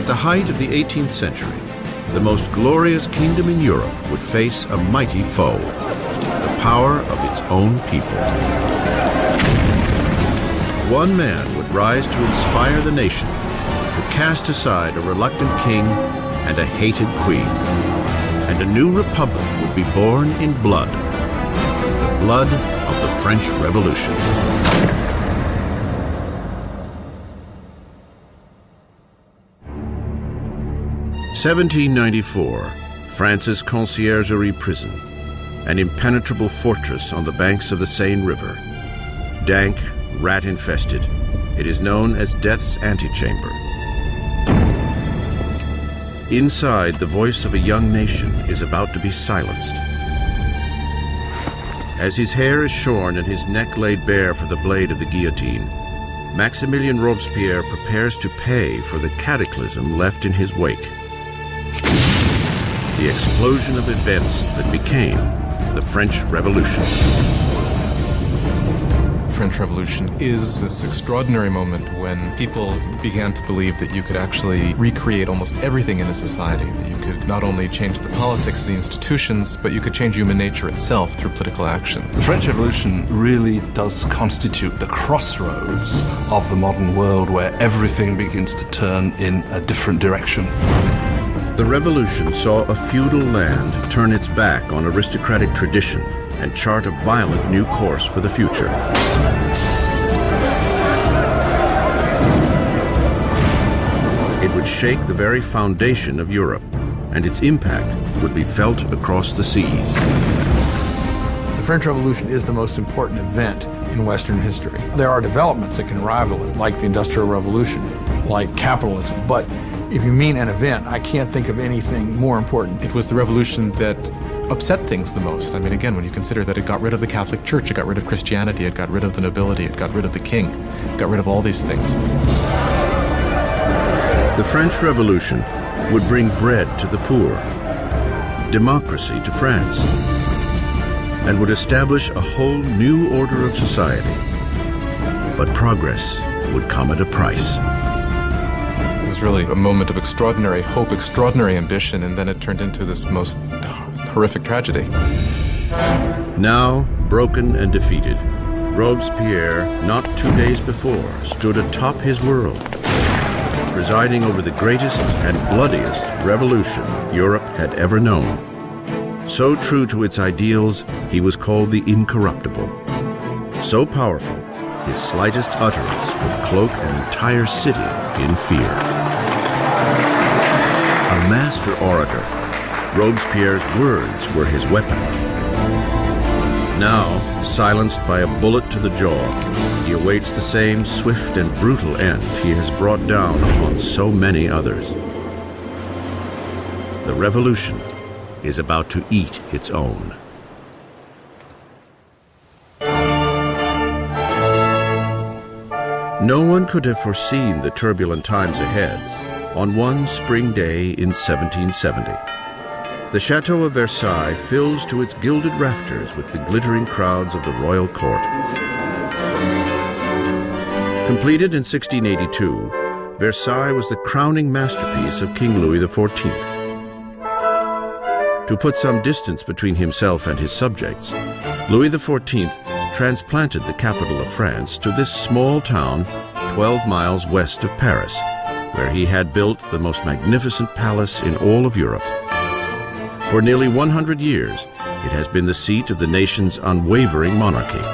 the height of the 18th century, the most glorious kingdom in Europe would face a mighty foe, the power of its own people. One man would rise to inspire the nation, to cast aside a reluctant king and a hated queen, and a new republic would be born in blood, the blood of the French Revolution. (1794), France's Conciergerie prison, an impenetrable fortress on the banks of the Seine River. Dank, rat-infested, it is known as Death's Antechamber. Inside, the voice of a young nation is about to be silenced. As his hair is shorn and his neck laid bare for the blade of the guillotine, Maximilien Robespierre prepares to pay for the cataclysm left in his wake. The explosion of events that became the French Revolution. The French Revolution is this extraordinary moment when people began to believe that you could actually recreate almost everything in a society, that you could not only change the politics, the institutions, but you could change human nature itself through political action. The French Revolution really does constitute the crossroads of the modern world where everything begins to turn in a different direction. The revolution saw a feudal land turn its back on aristocratic tradition and chart a violent new course for the future. It would shake the very foundation of Europe, and its impact would be felt across the seas. The French Revolution is the most important event in Western history. There are developments that can rival it, like the Industrial Revolution, like capitalism, but if you mean an event, I can't think of anything more important. It was the revolution that upset things the most. I mean, again, when you consider that it got rid of the Catholic Church, it got rid of Christianity, it got rid of the nobility, it got rid of the king, it got rid of all these things. The French Revolution would bring bread to the poor, democracy to France, and would establish a whole new order of society. But progress would come at a price. It was really a moment of extraordinary hope, extraordinary ambition, and then it turned into this most horrific tragedy. Now, broken and defeated, Robespierre, not 2 days before, stood atop his world, presiding over the greatest and bloodiest revolution Europe had ever known. So true to its ideals, he was called the Incorruptible. So powerful, his slightest utterance could cloak an entire city in fear. A master orator, Robespierre's words were his weapon. Now, silenced by a bullet to the jaw, he awaits the same swift and brutal end he has brought down upon so many others. The revolution is about to eat its own. No one could have foreseen the turbulent times ahead on one spring day in 1770. The Chateau of Versailles fills to its gilded rafters with the glittering crowds of the royal court. Completed in 1682, Versailles was the crowning masterpiece of King Louis XIV. To put some distance between himself and his subjects, Louis XIV transplanted the capital of France to this small town 12 miles west of Paris, where he had built the most magnificent palace in all of Europe. For nearly 100 years, it has been the seat of the nation's unwavering monarchy.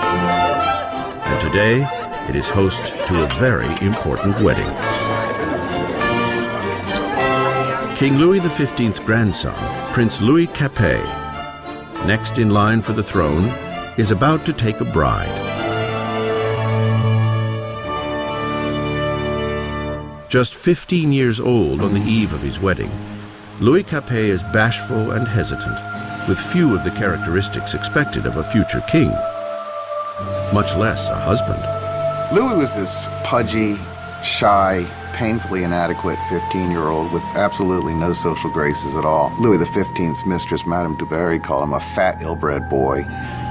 And today, it is host to a very important wedding. King Louis XV's grandson, Prince Louis Capet, next in line for the throne, is about to take a bride. Just 15 years old on the eve of his wedding, Louis Capet is bashful and hesitant, with few of the characteristics expected of a future king, much less a husband. Louis was this pudgy, shy, painfully inadequate 15-year-old with absolutely no social graces at all. Louis XV's mistress, Madame du Barry, called him a fat, ill-bred boy.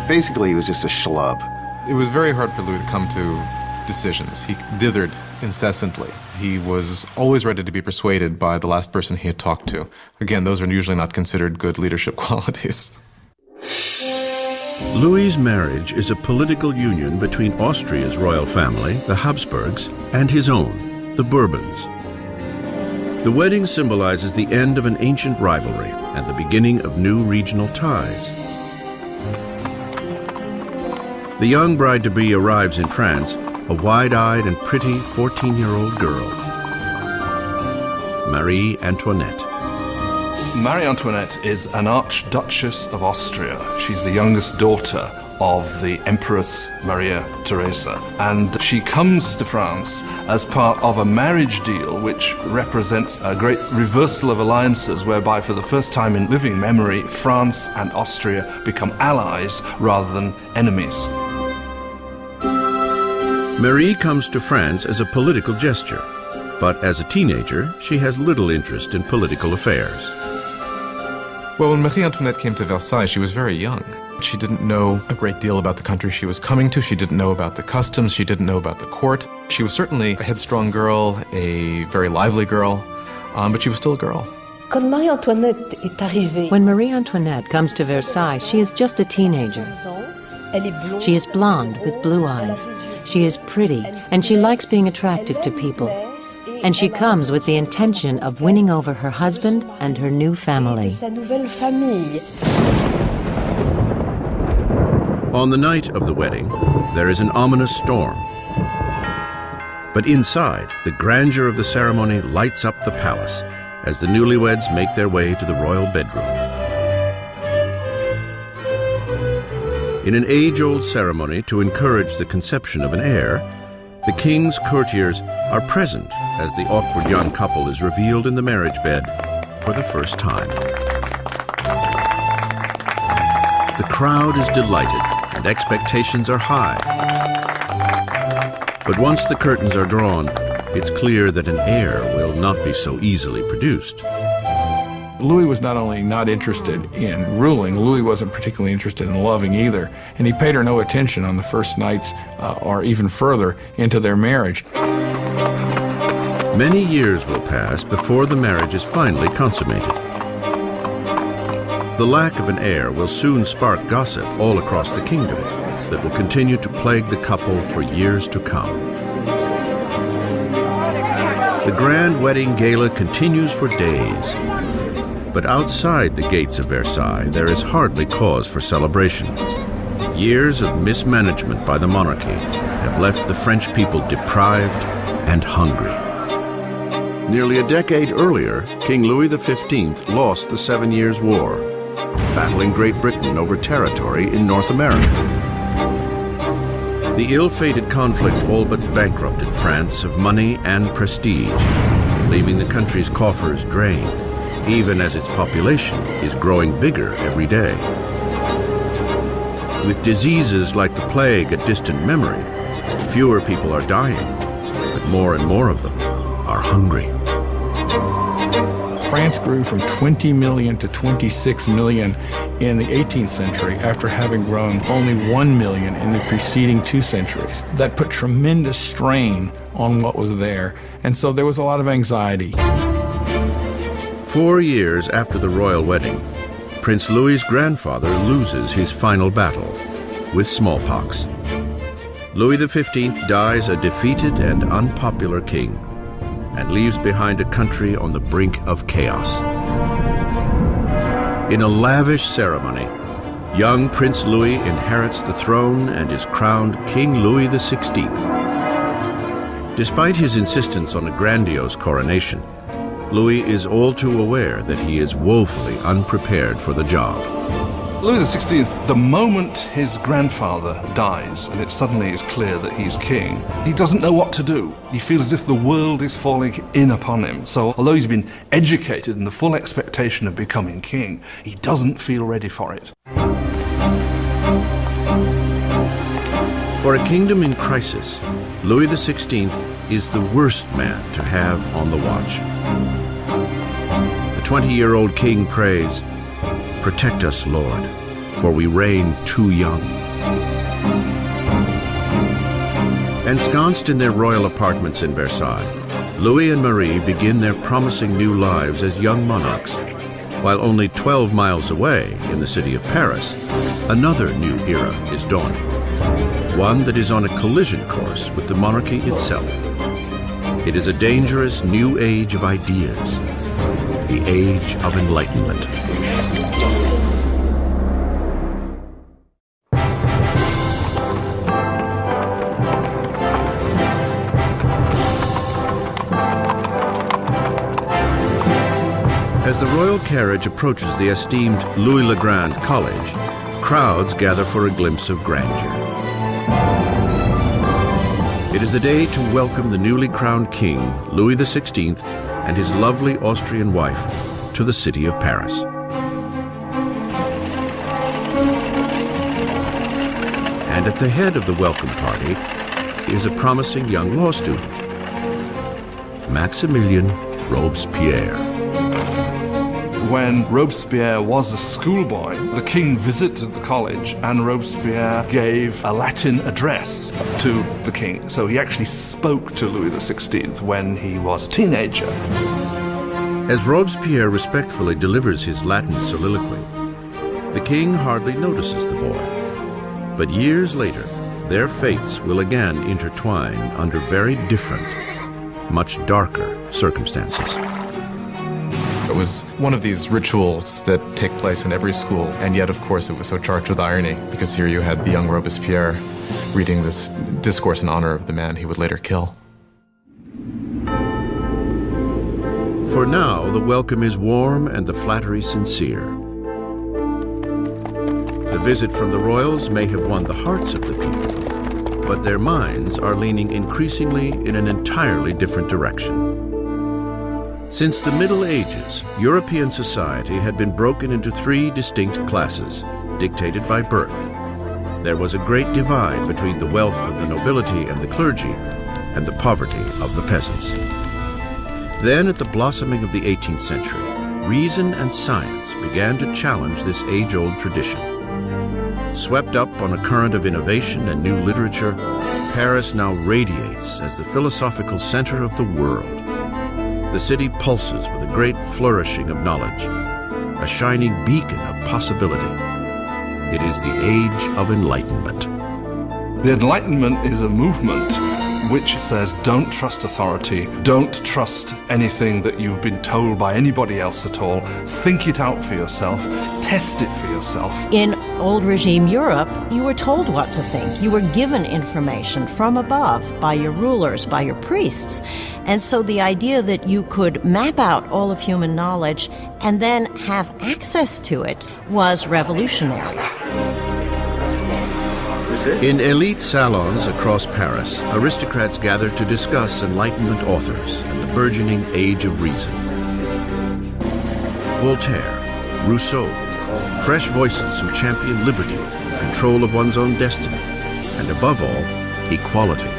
Basically, he was just a schlub. It was very hard for Louis to come to decisions. He dithered incessantly. He was always ready to be persuaded by the last person he had talked to. Again, those are usually not considered good leadership qualities. Louis's marriage is a political union between Austria's royal family, the Habsburgs, and his own, the Bourbons. The wedding symbolizes the end of an ancient rivalry and the beginning of new regional ties. The young bride-to-be arrives in France, a wide-eyed and pretty 14-year-old girl, Marie Antoinette. Marie Antoinette is an Archduchess of Austria. She's the youngest daughter of the Empress Maria Theresa. And she comes to France as part of a marriage deal which represents a great reversal of alliances whereby for the first time in living memory, France and Austria become allies rather than enemies. Marie comes to France as a political gesture, but as a teenager, she has little interest in political affairs. Well, when Marie Antoinette came to Versailles, she was very young. She didn't know a great deal about the country she was coming to. She didn't know about the customs. She didn't know about the court. She was certainly a headstrong girl, a very lively girl, but she was still a girl. When Marie Antoinette comes to Versailles, she is just a teenager. She is blonde with blue eyes. She is pretty, and she likes being attractive to people. And she comes with the intention of winning over her husband and her new family. On the night of the wedding, there is an ominous storm. But inside, the grandeur of the ceremony lights up the palace as the newlyweds make their way to the royal bedroom. In an age-old ceremony to encourage the conception of an heir, the king's courtiers are present as the awkward young couple is revealed in the marriage bed for the first time. The crowd is delighted and expectations are high. But once the curtains are drawn, it's clear that an heir will not be so easily produced. Louis was not only not interested in ruling, Louis wasn't particularly interested in loving either, and he paid her no attention on the first nights or even further into their marriage. Many years will pass before the marriage is finally consummated. The lack of an heir will soon spark gossip all across the kingdom that will continue to plague the couple for years to come. The grand wedding gala continues for days. But outside the gates of Versailles, there is hardly cause for celebration. Years of mismanagement by the monarchy have left the French people deprived and hungry. Nearly a decade earlier, King Louis XV lost the 7 Years' War, battling Great Britain over territory in North America. The ill-fated conflict all but bankrupted France of money and prestige, leaving the country's coffers drained, even as its population is growing bigger every day. With diseases like the plague a distant memory, fewer people are dying, but more and more of them are hungry. France grew from 20 million to 26 million in the 18th century after having grown only 1 million in the preceding 2 centuries. That put tremendous strain on what was there, and so there was a lot of anxiety. 4 years after the royal wedding, Prince Louis's grandfather loses his final battle with smallpox. Louis XV dies a defeated and unpopular king and leaves behind a country on the brink of chaos. In a lavish ceremony, young Prince Louis inherits the throne and is crowned King Louis XVI. Despite his insistence on a grandiose coronation, Louis is all too aware that he is woefully unprepared for the job. Louis XVI, the moment his grandfather dies and it suddenly is clear that he's king, he doesn't know what to do. He feels as if the world is falling in upon him. So although he's been educated in the full expectation of becoming king, he doesn't feel ready for it. For a kingdom in crisis, Louis XVI is the worst man to have on the watch. The 20-year-old king prays, "Protect us, Lord, for we reign too young." Ensconced in their royal apartments in Versailles, Louis and Marie begin their promising new lives as young monarchs, while only 12 miles away in the city of Paris, another new era is dawning, one that is on a collision course with the monarchy itself. It is a dangerous new age of ideas, the age of enlightenment. As the royal carriage approaches the esteemed Louis le Grand College, crowds gather for a glimpse of grandeur. It is the day to welcome the newly crowned king, Louis XVI, and his lovely Austrian wife to the city of Paris. And at the head of the welcome party is a promising young law student, Maximilien Robespierre. When Robespierre was a schoolboy, the king visited the college and Robespierre gave a Latin address to the king. So he actually spoke to Louis XVI when he was a teenager. As Robespierre respectfully delivers his Latin soliloquy, the king hardly notices the boy. But years later, their fates will again intertwine under very different, much darker circumstances. It was one of these rituals that take place in every school, and yet, of course, it was so charged with irony, because here you had the young Robespierre reading this discourse in honor of the man he would later kill. For now, the welcome is warm and the flattery sincere. The visit from the royals may have won the hearts of the people, but their minds are leaning increasingly in an entirely different direction. Since the Middle Ages, European society had been broken into three distinct classes, dictated by birth. There was a great divide between the wealth of the nobility and the clergy, and the poverty of the peasants. Then, at the blossoming of the 18th century, reason and science began to challenge this age-old tradition. Swept up on a current of innovation and new literature, Paris now radiates as the philosophical center of the world. The city pulses with a great flourishing of knowledge, a shining beacon of possibility. It is the age of enlightenment. The Enlightenment is a movement which says don't trust authority, don't trust anything that you've been told by anybody else at all. Think it out for yourself, test it for yourself. In old regime Europe, you were told what to think. You were given information from above by your rulers, by your priests. And so the idea that you could map out all of human knowledge and then have access to it was revolutionary. In elite salons across Paris, aristocrats gather to discuss Enlightenment authors and the burgeoning age of reason. Voltaire, Rousseau, fresh voices who champion liberty, control of one's own destiny, and above all, equality.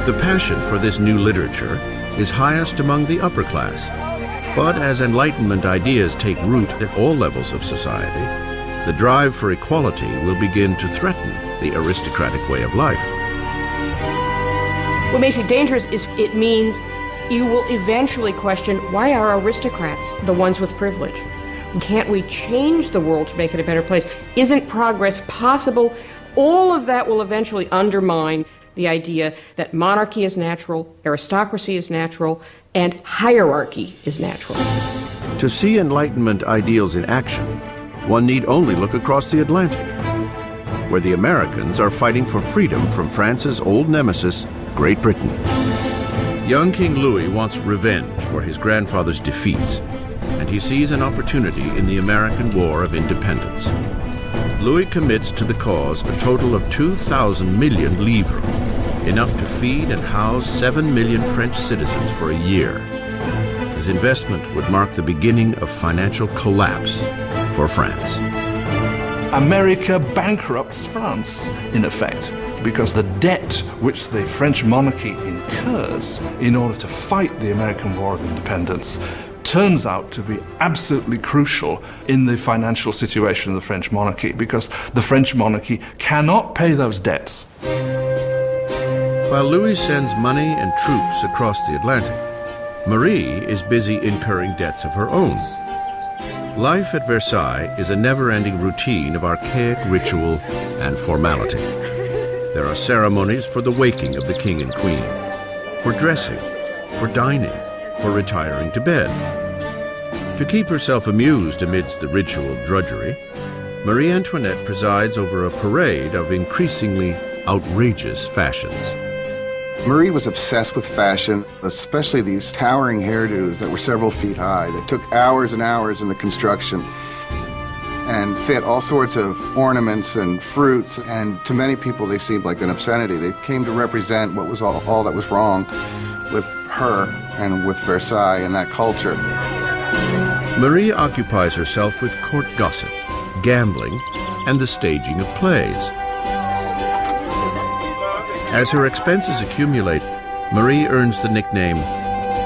The passion for this new literature is highest among the upper class, but as Enlightenment ideas take root at all levels of society, the drive for equality will begin to threaten the aristocratic way of life. What makes it dangerous is it means you will eventually question, why are aristocrats the ones with privilege? Can't we change the world to make it a better place? Isn't progress possible? All of that will eventually undermine the idea that monarchy is natural, aristocracy is natural, and hierarchy is natural. To see Enlightenment ideals in action, one need only look across the Atlantic, where the Americans are fighting for freedom from France's old nemesis, Great Britain. Young King Louis wants revenge for his grandfather's defeats, and he sees an opportunity in the American War of Independence. Louis commits to the cause a total of 2,000 million livres, enough to feed and house 7 million French citizens for a year. His investment would mark the beginning of financial collapse for France. America bankrupts France, in effect, because the debt which the French monarchy incurs in order to fight the American War of Independence turns out to be absolutely crucial in the financial situation of the French monarchy, because the French monarchy cannot pay those debts. While Louis sends money and troops across the Atlantic, Marie is busy incurring debts of her own. Life at Versailles is a never-ending routine of archaic ritual and formality. There are ceremonies for the waking of the king and queen, for dressing, for dining, for retiring to bed. To keep herself amused amidst the ritual drudgery, Marie Antoinette presides over a parade of increasingly outrageous fashions. Marie was obsessed with fashion, especially these towering hairdos that were several feet high, that took hours and hours in the construction and fit all sorts of ornaments and fruits, and to many people they seemed like an obscenity. They came to represent what was all that was wrong with her and with Versailles and that culture. Marie occupies herself with court gossip, gambling, and the staging of plays. As her expenses accumulate, Marie earns the nickname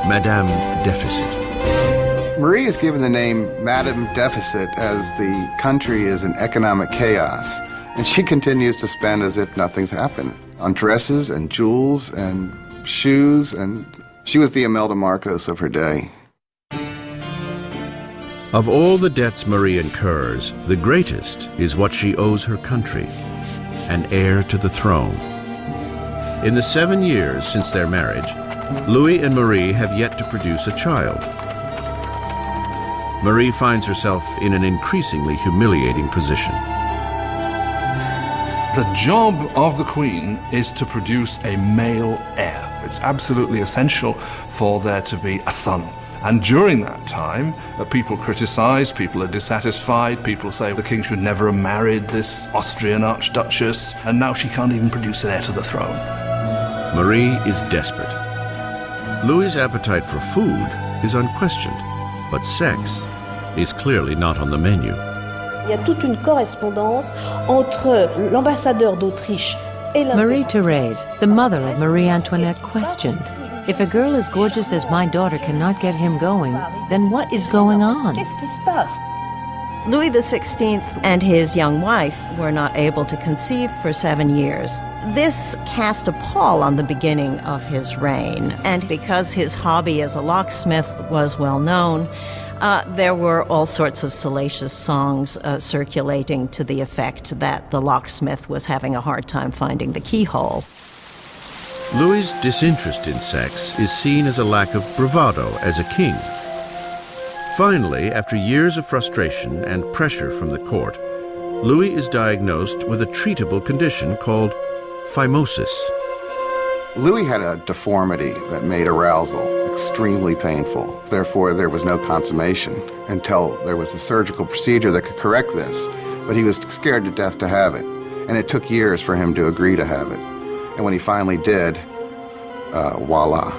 Madame Deficit. Marie is given the name Madame Deficit as the country is in economic chaos, and she continues to spend as if nothing's happened on dresses and jewels and shoes, and she was the Imelda Marcos of her day. Of all the debts Marie incurs, the greatest is what she owes her country, an heir to the throne. In the 7 years since their marriage, Louis and Marie have yet to produce a child. Marie finds herself in an increasingly humiliating position. The job of the Queen is to produce a male heir. It's absolutely essential for there to be a son. And during that time, people criticize, people are dissatisfied, people say the king should never have married this Austrian archduchess, and now she can't even produce an heir to the throne. Marie is desperate. Louis's appetite for food is unquestioned, but sex is clearly not on the menu. Il y a toute une correspondance entre l'ambassadeur d'Autriche et Marie-Thérèse, the mother of Marie Antoinette, questioned, if a girl as gorgeous as my daughter cannot get him going, then what is going on? Qu'est-ce qui se passe? Louis XVI and his young wife were not able to conceive for 7 years. This cast a pall on the beginning of his reign, and because his hobby as a locksmith was well known, there were all sorts of salacious songs circulating to the effect that the locksmith was having a hard time finding the keyhole. Louis's disinterest in sex is seen as a lack of bravado as a king. Finally, after years of frustration and pressure from the court, Louis is diagnosed with a treatable condition called phimosis. Louis had a deformity that made arousal extremely painful. Therefore, there was no consummation until there was a surgical procedure that could correct this, but he was scared to death to have it, and it took years for him to agree to have it. And when he finally did, voila.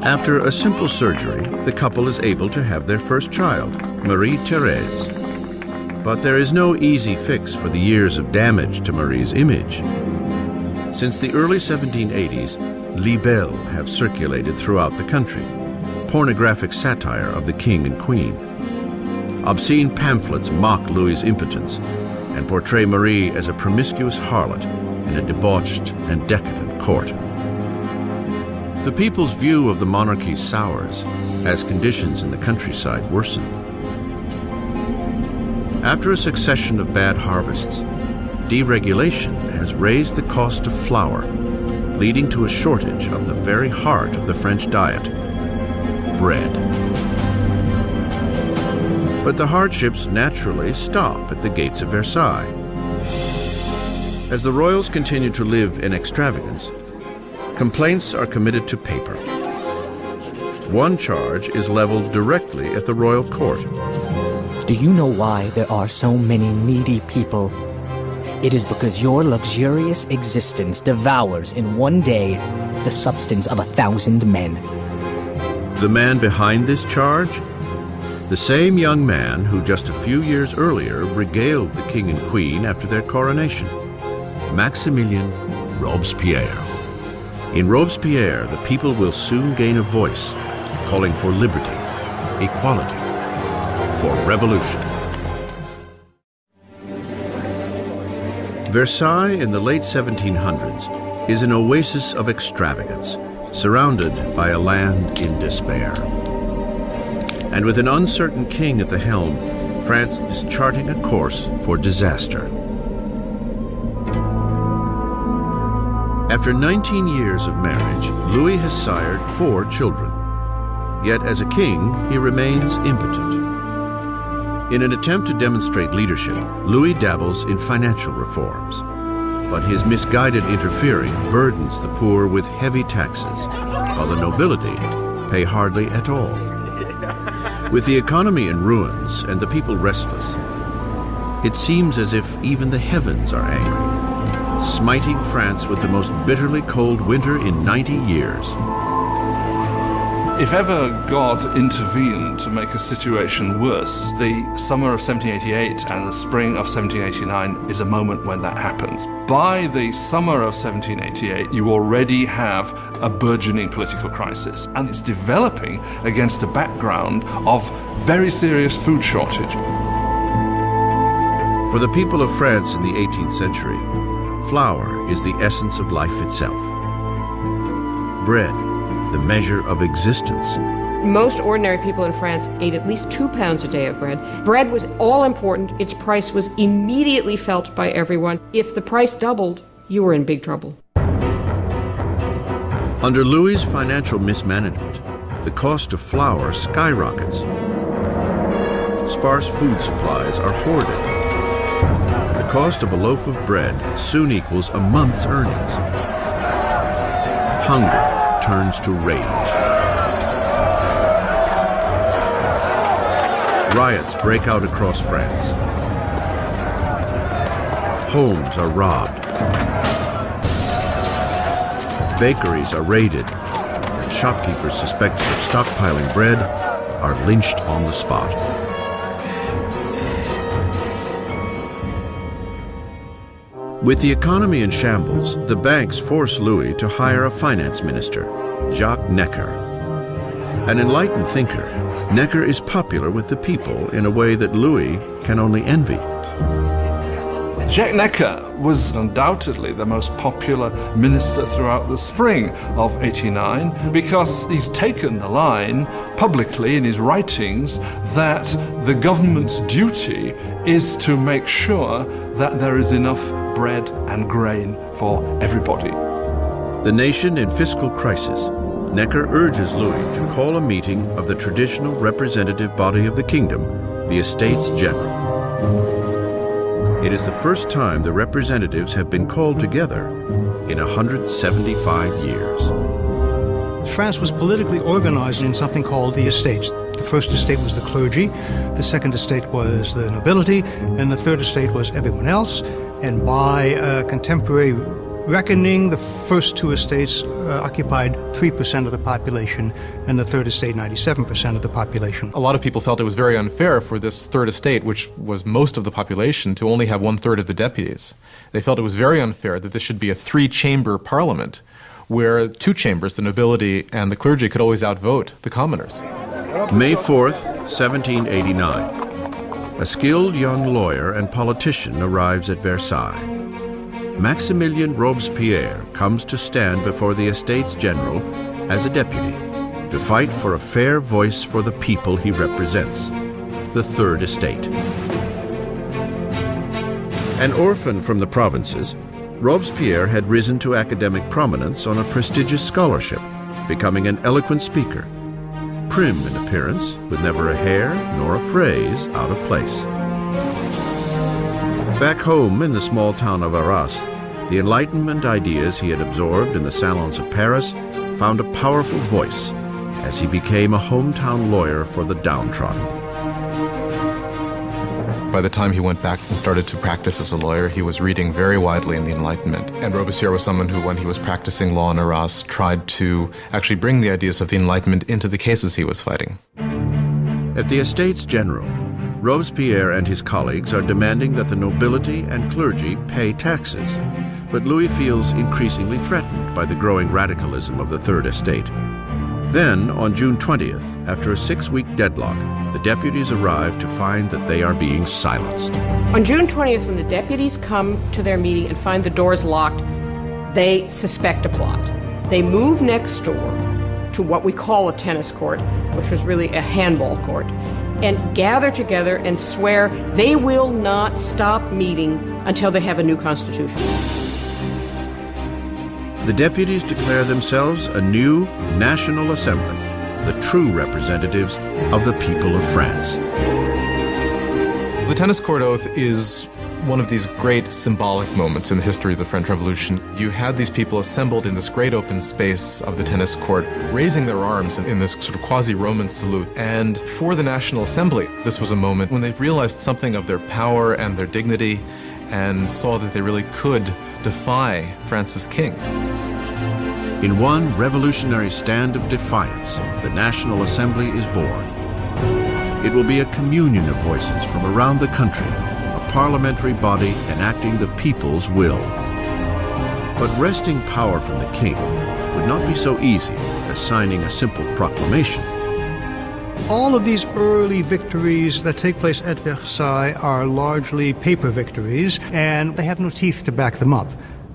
After a simple surgery, the couple is able to have their first child, Marie-Thérèse. But there is no easy fix for the years of damage to Marie's image. Since the early 1780s, libelles have circulated throughout the country, pornographic satire of the king and queen. Obscene pamphlets mock Louis's impotence and portray Marie as a promiscuous harlot in a debauched and decadent court. The people's view of the monarchy sours as conditions in the countryside worsen. After a succession of bad harvests, deregulation has raised the cost of flour, leading to a shortage of the very heart of the French diet, bread. But the hardships naturally stop at the gates of Versailles. As the royals continue to live in extravagance, complaints are committed to paper. One charge is leveled directly at the royal court. Do you know why there are so many needy people? It is because your luxurious existence devours in one day the substance of 1,000 men. The man behind this charge? The same young man who just a few years earlier regaled the king and queen after their coronation, Maximilien Robespierre. In Robespierre, the people will soon gain a voice, calling for liberty, equality, for revolution. Versailles in the late 1700s is an oasis of extravagance, surrounded by a land in despair. And with an uncertain king at the helm, France is charting a course for disaster. After 19 years of marriage, Louis has sired 4 children. Yet as a king, he remains impotent. In an attempt to demonstrate leadership, Louis dabbles in financial reforms. But his misguided interfering burdens the poor with heavy taxes, while the nobility pay hardly at all. With the economy in ruins and the people restless, it seems as if even the heavens are angry, smiting France with the most bitterly cold winter in 90 years. If ever God intervened to make a situation worse, the summer of 1788 and the spring of 1789 is a moment when that happens. By the summer of 1788, you already have a burgeoning political crisis, and it's developing against a background of very serious food shortage. For the people of France in the 18th century, flour is the essence of life itself. Bread, the measure of existence. Most ordinary people in France ate at least 2 pounds a day of bread. Bread was all important. Its price was immediately felt by everyone. If the price doubled, you were in big trouble. Under Louis's financial mismanagement, the cost of flour skyrockets. Sparse food supplies are hoarded. And the cost of a loaf of bread soon equals a month's earnings. Hunger turns to rage. Riots break out across France. Homes are robbed. Bakeries are raided, and shopkeepers suspected of stockpiling bread are lynched on the spot. With the economy in shambles, the banks force Louis to hire a finance minister, Jacques Necker. An enlightened thinker, Necker is popular with the people in a way that Louis can only envy. Jacques Necker was undoubtedly the most popular minister throughout the spring of '89 because he's taken the line publicly in his writings that the government's duty is to make sure that there is enough bread and grain for everybody. The nation in fiscal crisis, Necker urges Louis to call a meeting of the traditional representative body of the kingdom, the Estates General. It is the first time the representatives have been called together in 175 years. France was politically organized in something called the estates. The first estate was the clergy, the second estate was the nobility, and the third estate was everyone else. And by contemporary reckoning, the first 2 estates occupied 3% of the population, and the third estate 97% of the population. A lot of people felt it was very unfair for this third estate, which was most of the population, to only have 1/3 of the deputies. They felt it was very unfair that this should be a 3-chamber parliament, where 2 chambers, the nobility and the clergy, could always outvote the commoners. May 4th, 1789. A skilled young lawyer and politician arrives at Versailles. Maximilien Robespierre comes to stand before the Estates General as a deputy to fight for a fair voice for the people he represents, the Third Estate. An orphan from the provinces, Robespierre had risen to academic prominence on a prestigious scholarship, becoming an eloquent speaker, prim in appearance, with never a hair nor a phrase out of place. Back home in the small town of Arras, the Enlightenment ideas he had absorbed in the salons of Paris found a powerful voice as he became a hometown lawyer for the downtrodden. By the time he went back and started to practice as a lawyer, he was reading very widely in the Enlightenment. And Robespierre was someone who, when he was practicing law in Arras, tried to actually bring the ideas of the Enlightenment into the cases he was fighting. At the Estates General, Robespierre and his colleagues are demanding that the nobility and clergy pay taxes, but Louis feels increasingly threatened by the growing radicalism of the Third Estate. Then, on June 20th, after a 6-week deadlock, the deputies arrive to find that they are being silenced. On June 20th, when the deputies come to their meeting and find the doors locked, they suspect a plot. They move next door to what we call a tennis court, which was really a handball court, and gather together and swear they will not stop meeting until they have a new constitution. The deputies declare themselves a new National Assembly, the true representatives of the people of France. The tennis court oath is one of these great symbolic moments in the history of the French Revolution. You had these people assembled in this great open space of the tennis court, raising their arms in this sort of quasi-Roman salute. And for the National Assembly, this was a moment when they realized something of their power and their dignity and saw that they really could defy France's king. In one revolutionary stand of defiance, the National Assembly is born. It will be a communion of voices from around the country, a parliamentary body enacting the people's will. But wresting power from the king would not be so easy as signing a simple proclamation. All of these early victories that take place at Versailles are largely paper victories, and they have no teeth to back them up.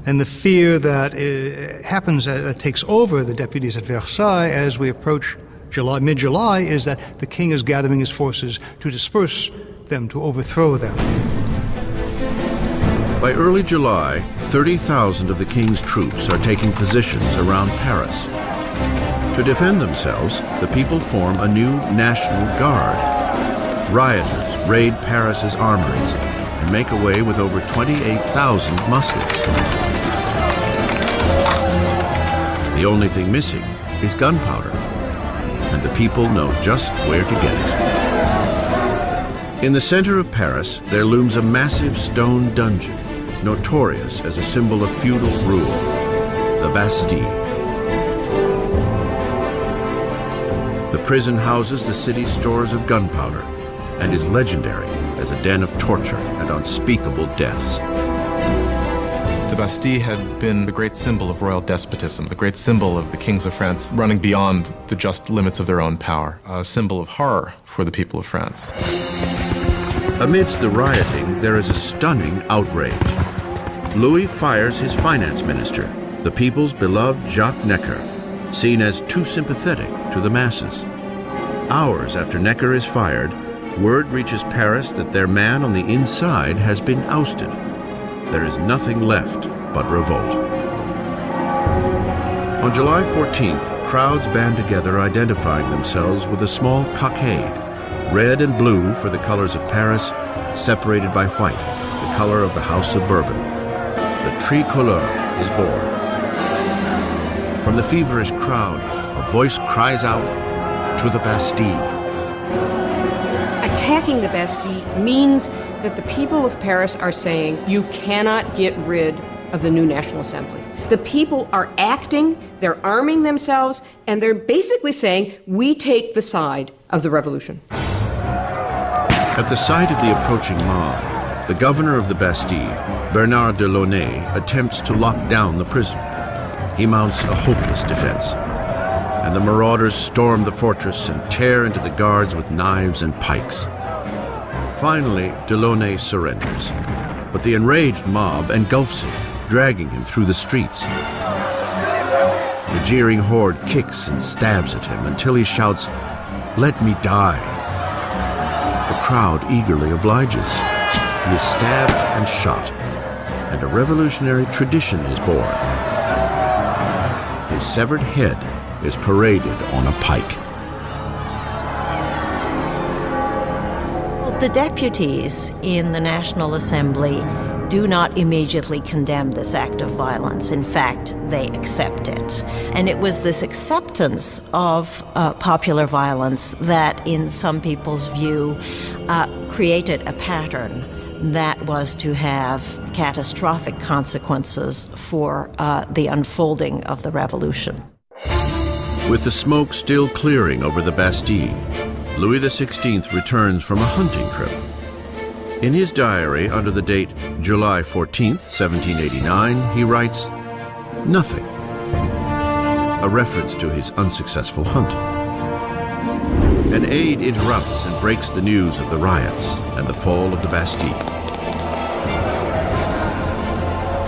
And the fear that that takes over the deputies at Versailles as we approach mid-July is that the king is gathering his forces to disperse them, to overthrow them. By early July, 30,000 of the king's troops are taking positions around Paris. To defend themselves, the people form a new National Guard. Rioters raid Paris's armories and make away with over 28,000 muskets. The only thing missing is gunpowder, and the people know just where to get it. In the center of Paris, there looms a massive stone dungeon, notorious as a symbol of feudal rule, the Bastille. The prison houses the city's stores of gunpowder and is legendary as a den of torture and unspeakable deaths. The Bastille had been the great symbol of royal despotism, the great symbol of the kings of France running beyond the just limits of their own power, a symbol of horror for the people of France. Amidst the rioting, there is a stunning outrage. Louis fires his finance minister, the people's beloved Jacques Necker, seen as too sympathetic to the masses. Hours after Necker is fired, word reaches Paris that their man on the inside has been ousted. There is nothing left but revolt. On July 14th, crowds band together identifying themselves with a small cockade, red and blue for the colors of Paris, separated by white, the color of the House of Bourbon. The tricolore is born. From the feverish crowd, a voice cries out, "To the Bastille!" Attacking the Bastille means that the people of Paris are saying, you cannot get rid of the new National Assembly. The people are acting, they're arming themselves, and they're basically saying, we take the side of the revolution. At the sight of the approaching mob, the governor of the Bastille, Bernard de Launay, attempts to lock down the prison. He mounts a hopeless defense, and the marauders storm the fortress and tear into the guards with knives and pikes. Finally, de Launay surrenders, but the enraged mob engulfs him, dragging him through the streets. The jeering horde kicks and stabs at him until he shouts, "Let me die." The crowd eagerly obliges. He is stabbed and shot, and a revolutionary tradition is born. His severed head is paraded on a pike. The deputies in the National Assembly do not immediately condemn this act of violence. In fact, they accept it. And it was this acceptance of popular violence that, in some people's view, created a pattern that was to have catastrophic consequences for the unfolding of the revolution. With the smoke still clearing over the Bastille, Louis XVI returns from a hunting trip. In his diary under the date July 14th, 1789, he writes, "Nothing," a reference to his unsuccessful hunt. An aide interrupts and breaks the news of the riots and the fall of the Bastille.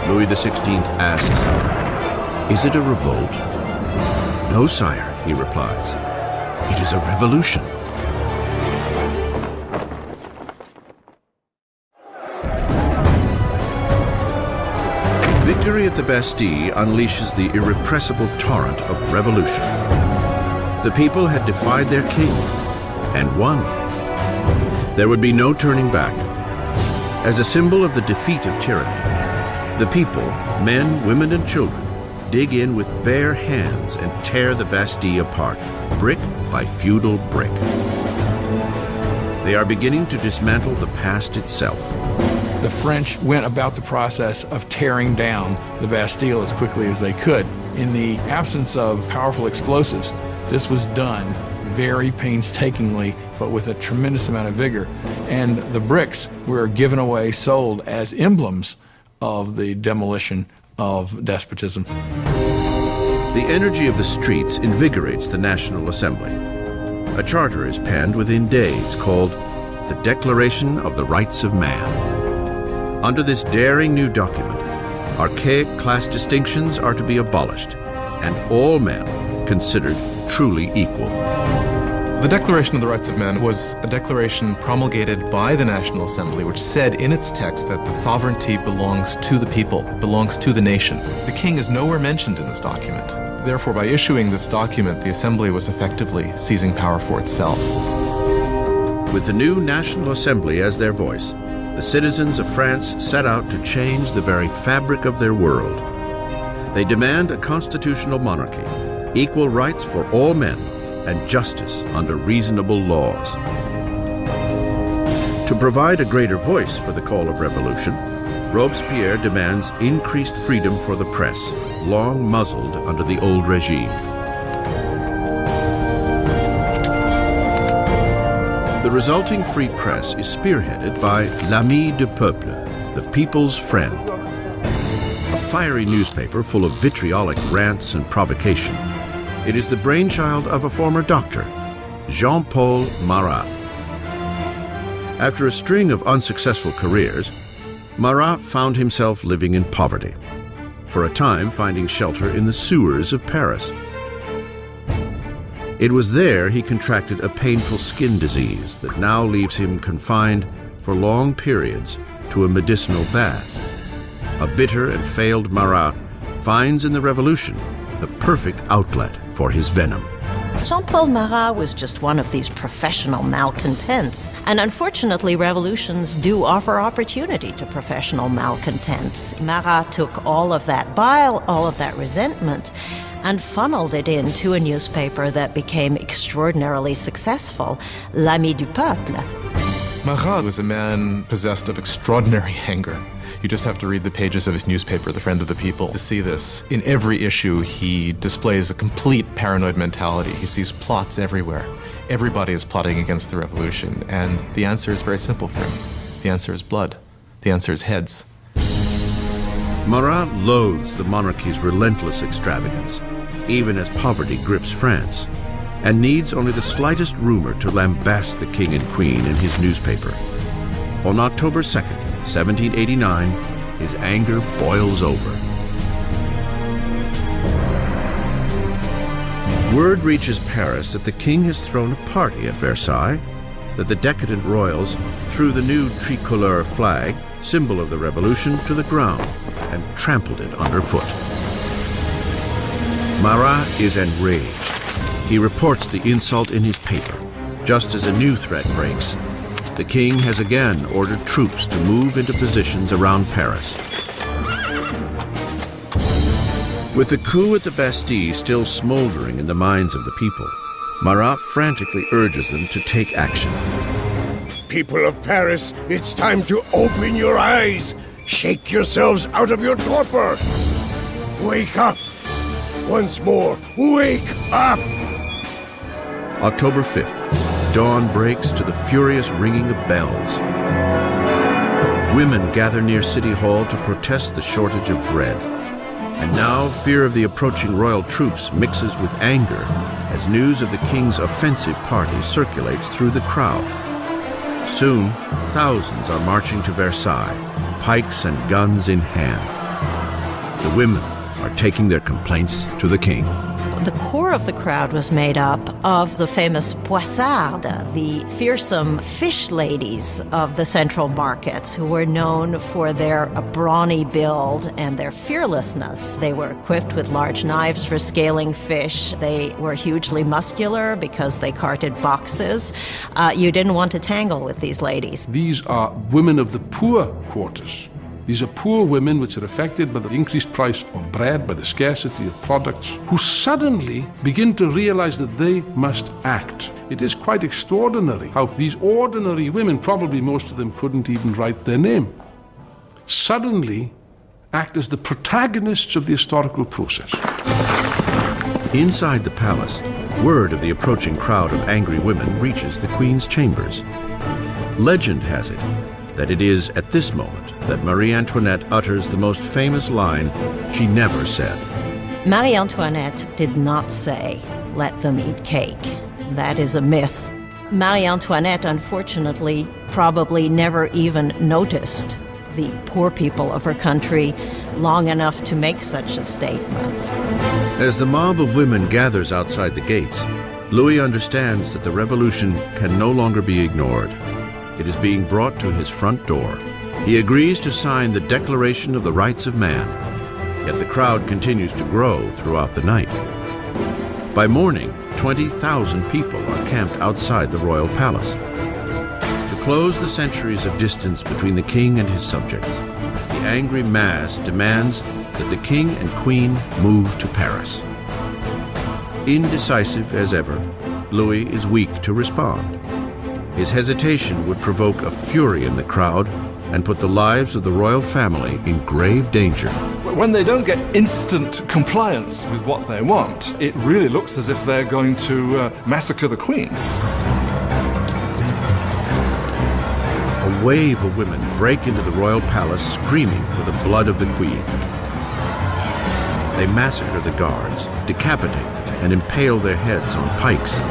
Louis XVI asks, "Is it a revolt?" "No, sire," he replies. "It is a revolution." Victory at the Bastille unleashes the irrepressible torrent of revolution. The people had defied their king and won. There would be no turning back. As a symbol of the defeat of tyranny, the people, men, women, and children, dig in with bare hands and tear the Bastille apart, brick by feudal brick. They are beginning to dismantle the past itself. The French went about the process of tearing down the Bastille as quickly as they could. In the absence of powerful explosives, this was done very painstakingly, but with a tremendous amount of vigor. And the bricks were given away, sold as emblems of the demolition of despotism. The energy of the streets invigorates the National Assembly. A charter is penned within days called the Declaration of the Rights of Man. Under this daring new document, archaic class distinctions are to be abolished, and all men considered truly equal. The Declaration of the Rights of Man was a declaration promulgated by the National Assembly, which said in its text that the sovereignty belongs to the people, belongs to the nation. The king is nowhere mentioned in this document. Therefore, by issuing this document, the Assembly was effectively seizing power for itself. With the new National Assembly as their voice, the citizens of France set out to change the very fabric of their world. They demand a constitutional monarchy, equal rights for all men, and justice under reasonable laws. To provide a greater voice for the call of revolution, Robespierre demands increased freedom for the press, long muzzled under the old regime. The resulting free press is spearheaded by L'Ami du Peuple, the people's friend, a fiery newspaper full of vitriolic rants and provocation. It is the brainchild of a former doctor, Jean-Paul Marat. After a string of unsuccessful careers, Marat found himself living in poverty, for a time finding shelter in the sewers of Paris. It was there he contracted a painful skin disease that now leaves him confined for long periods to a medicinal bath. A bitter and failed Marat finds in the revolution the perfect outlet for his venom. Jean-Paul Marat was just one of these professional malcontents. And unfortunately, revolutions do offer opportunity to professional malcontents. Marat took all of that bile, all of that resentment, and funneled it into a newspaper that became extraordinarily successful, L'Ami du Peuple. Marat was a man possessed of extraordinary anger. You just have to read the pages of his newspaper, The Friend of the People, to see this. In every issue, he displays a complete paranoid mentality. He sees plots everywhere. Everybody is plotting against the revolution, and the answer is very simple for him. The answer is blood. The answer is heads. Marat loathes the monarchy's relentless extravagance, even as poverty grips France, and needs only the slightest rumor to lambast the king and queen in his newspaper. On October 2nd, 1789, his anger boils over. Word reaches Paris that the king has thrown a party at Versailles, that the decadent royals threw the new tricolor flag, symbol of the revolution, to the ground and trampled it underfoot. Marat is enraged. He reports the insult in his paper, just as a new threat breaks. The king has again ordered troops to move into positions around Paris. With the coup at the Bastille still smoldering in the minds of the people, Marat frantically urges them to take action. People of Paris, it's time to open your eyes. Shake yourselves out of your torpor. Wake up. Once more, wake up. October 5th, dawn breaks to the furious ringing of bells. Women gather near City Hall to protest the shortage of bread. And now fear of the approaching royal troops mixes with anger as news of the king's offensive party circulates through the crowd. Soon, thousands are marching to Versailles, pikes and guns in hand. The women are taking their complaints to the king. The core of the crowd was made up of the famous poissardes, the fearsome fish ladies of the central markets, who were known for their brawny build and their fearlessness. They were equipped with large knives for scaling fish. They were hugely muscular because they carted boxes. You didn't want to tangle with these ladies. These are women of the poor quarters. These are poor women which are affected by the increased price of bread, by the scarcity of products, who suddenly begin to realize that they must act. It is quite extraordinary how these ordinary women, probably most of them couldn't even write their name, suddenly act as the protagonists of the historical process. Inside the palace, word of the approaching crowd of angry women reaches the Queen's chambers. Legend has it that it is at this moment that Marie Antoinette utters the most famous line she never said. Marie Antoinette did not say, "Let them eat cake." That is a myth. Marie Antoinette, unfortunately, probably never even noticed the poor people of her country long enough to make such a statement. As the mob of women gathers outside the gates, Louis understands that the revolution can no longer be ignored. It is being brought to his front door. He agrees to sign the Declaration of the Rights of Man, yet the crowd continues to grow throughout the night. By morning, 20,000 people are camped outside the royal palace. To close the centuries of distance between the king and his subjects, the angry mass demands that the king and queen move to Paris. Indecisive as ever, Louis is weak to respond. His hesitation would provoke a fury in the crowd and put the lives of the royal family in grave danger. When they don't get instant compliance with what they want, it really looks as if they're going to massacre the Queen. A wave of women break into the royal palace screaming for the blood of the Queen. They massacre the guards, decapitate them, and impale their heads on pikes.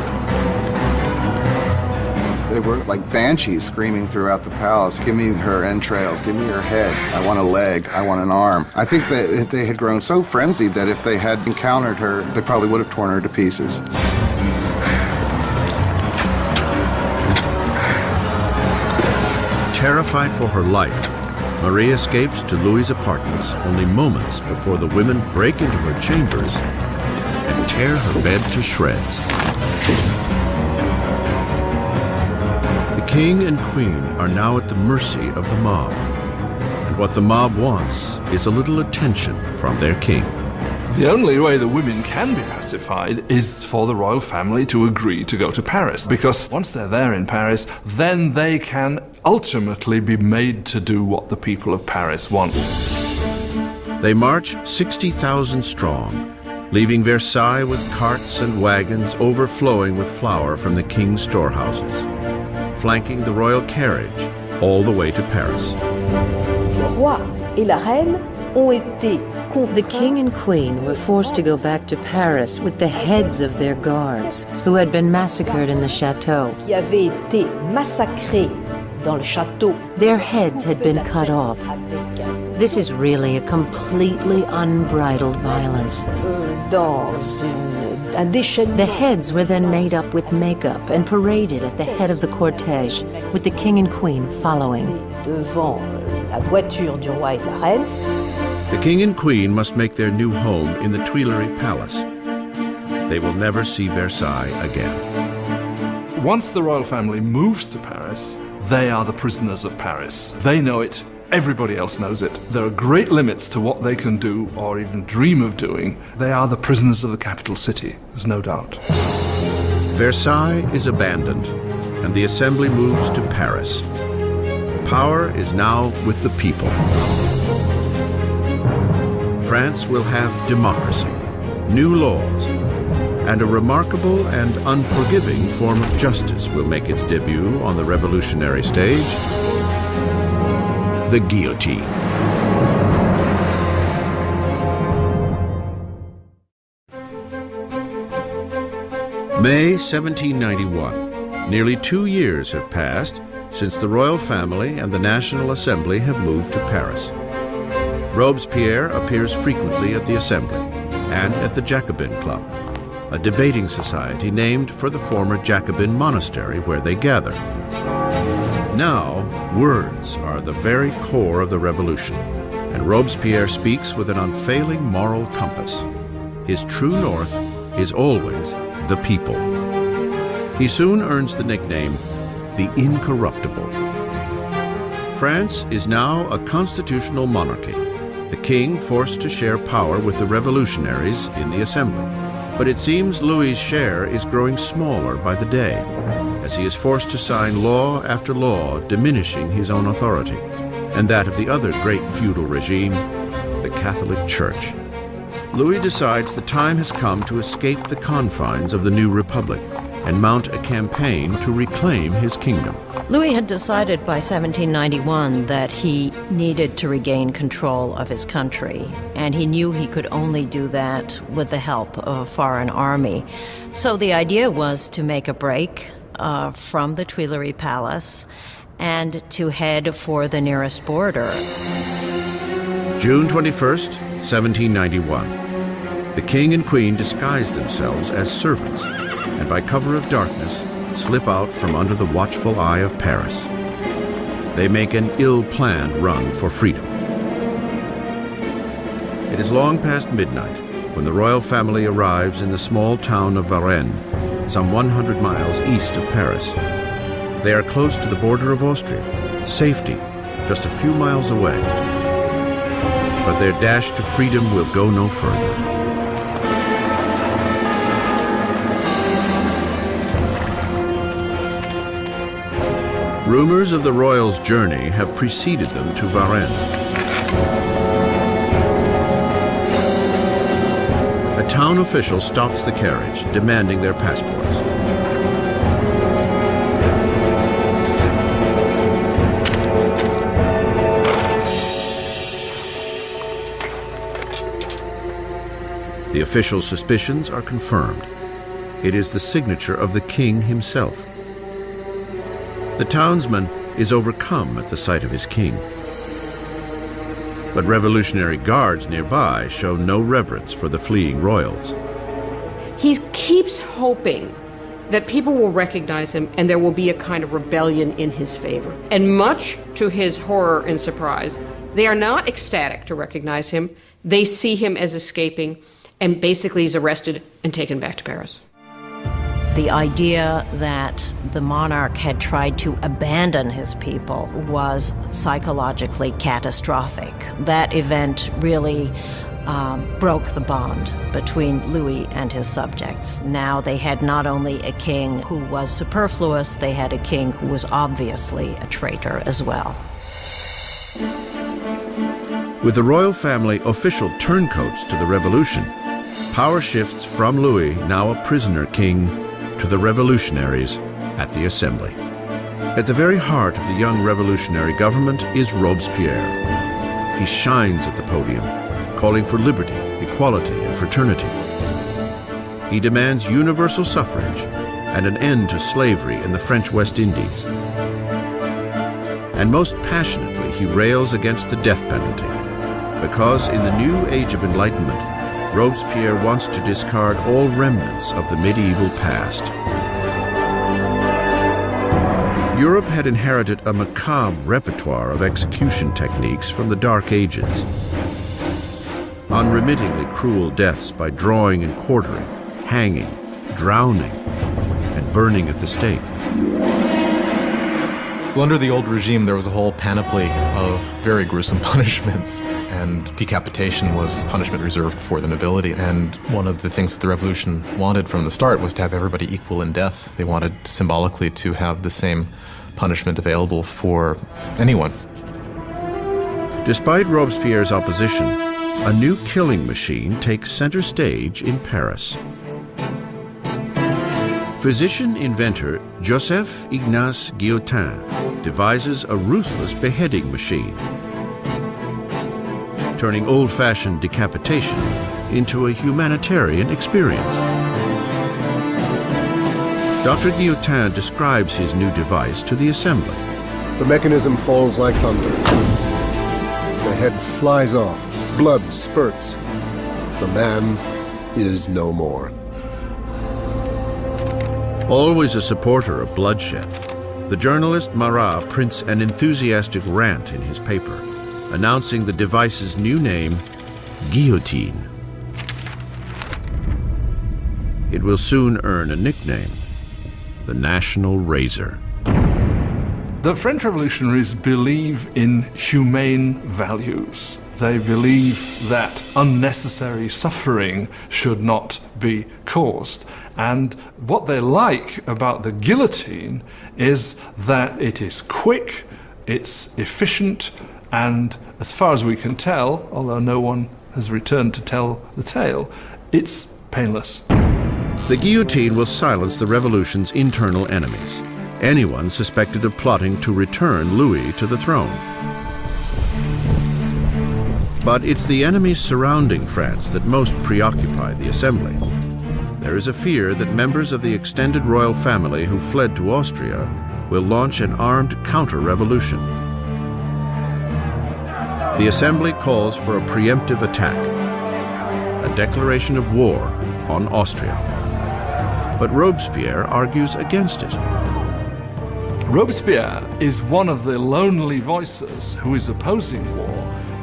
They were like banshees screaming throughout the palace, "Give me her entrails, give me her head, I want a leg, I want an arm." I think that they had grown so frenzied that if they had encountered her, they probably would have torn her to pieces. Terrified for her life, Marie escapes to Louis's apartments only moments before the women break into her chambers and tear her bed to shreds. The king and queen are now at the mercy of the mob, and what the mob wants is a little attention from their king. The only way the women can be pacified is for the royal family to agree to go to Paris, because once they're there in Paris, then they can ultimately be made to do what the people of Paris want. They march 60,000 strong, leaving Versailles with carts and wagons overflowing with flour from the king's storehouses, flanking the royal carriage all the way to Paris. Le roi et la reine ont été The king and queen were forced to go back to Paris with the heads of their guards, who had been massacred in the chateau. qui avaient été massacrés dans le château. Their heads had been cut off. This is really a completely unbridled violence. The heads were then made up with makeup and paraded at the head of the cortege, with the king and queen following. Devant la voiture du roi et de la reine. The king and queen must make their new home in the Tuileries Palace. They will never see Versailles again. Once the royal family moves to Paris, they are the prisoners of Paris. They know it. Everybody else knows it. There are great limits to what they can do or even dream of doing. They are the prisoners of the capital city, there's no doubt. Versailles is abandoned, and the assembly moves to Paris. Power is now with the people. France will have democracy, new laws, and a remarkable and unforgiving form of justice will make its debut on the revolutionary stage. the guillotine. May 1791. Nearly 2 years have passed since the royal family and the National Assembly have moved to Paris. Robespierre appears frequently at the Assembly and at the Jacobin Club, a debating society named for the former Jacobin monastery where they gather. Now, words are the very core of the revolution, and Robespierre speaks with an unfailing moral compass. His true north is always the people. He soon earns the nickname, the Incorruptible. France is now a constitutional monarchy, the king forced to share power with the revolutionaries in the Assembly. But it seems Louis's share is growing smaller by the day, as he is forced to sign law after law diminishing his own authority, and that of the other great feudal regime, the Catholic Church. Louis decides the time has come to escape the confines of the new republic and mount a campaign to reclaim his kingdom. Louis had decided by 1791 that he needed to regain control of his country, and he knew he could only do that with the help of a foreign army. So the idea was to make a break from the Tuileries Palace and to head for the nearest border. June 21st, 1791. The king and queen disguise themselves as servants and by cover of darkness slip out from under the watchful eye of Paris. They make an ill-planned run for freedom. It is long past midnight when the royal family arrives in the small town of Varennes, some 100 miles east of Paris. They are close to the border of Austria, safety just a few miles away. But their dash to freedom will go no further. Rumors of the royals' journey have preceded them to Varennes. A town official stops the carriage, demanding their passports. The official's suspicions are confirmed. It is the signature of the king himself. The townsman is overcome at the sight of his king. But revolutionary guards nearby show no reverence for the fleeing royals. He keeps hoping that people will recognize him and there will be a kind of rebellion in his favor. And much to his horror and surprise, they are not ecstatic to recognize him. They see him as escaping, and basically he's arrested and taken back to Paris. The idea that the monarch had tried to abandon his people was psychologically catastrophic. That event really broke the bond between Louis and his subjects. Now they had not only a king who was superfluous, they had a king who was obviously a traitor as well. With the royal family official turncoats to the revolution, power shifts from Louis, now a prisoner king, to the revolutionaries at the Assembly. At the very heart of the young revolutionary government is Robespierre. He shines at the podium, calling for liberty, equality, and fraternity. He demands universal suffrage and an end to slavery in the French West Indies. And most passionately, he rails against the death penalty, because in the new age of enlightenment, Robespierre wants to discard all remnants of the medieval past. Europe had inherited a macabre repertoire of execution techniques from the Dark Ages. Unremittingly cruel deaths by drawing and quartering, hanging, drowning, and burning at the stake. Well, under the old regime, there was a whole panoply of very gruesome punishments, and decapitation was punishment reserved for the nobility. And one of the things that the revolution wanted from the start was to have everybody equal in death. They wanted symbolically to have the same punishment available for anyone. Despite Robespierre's opposition, a new killing machine takes center stage in Paris. Physician-inventor Joseph Ignace Guillotin devises a ruthless beheading machine, turning old-fashioned decapitation into a humanitarian experience. Dr. Guillotin describes his new device to the assembly. The mechanism falls like thunder. The head flies off, blood spurts. The man is no more. Always a supporter of bloodshed, the journalist Marat prints an enthusiastic rant in his paper, announcing the device's new name, Guillotine. It will soon earn a nickname, the National Razor. The French revolutionaries believe in humane values. They believe that unnecessary suffering should not be caused. And what they like about the guillotine is that it is quick, it's efficient, and as far as we can tell, although no one has returned to tell the tale, it's painless. The guillotine will silence the revolution's internal enemies, anyone suspected of plotting to return Louis to the throne. But it's the enemies surrounding France that most preoccupy the assembly. There is a fear that members of the extended royal family who fled to Austria will launch an armed counter-revolution. The assembly calls for a preemptive attack, a declaration of war on Austria. But Robespierre argues against it. Robespierre is one of the lonely voices who is opposing war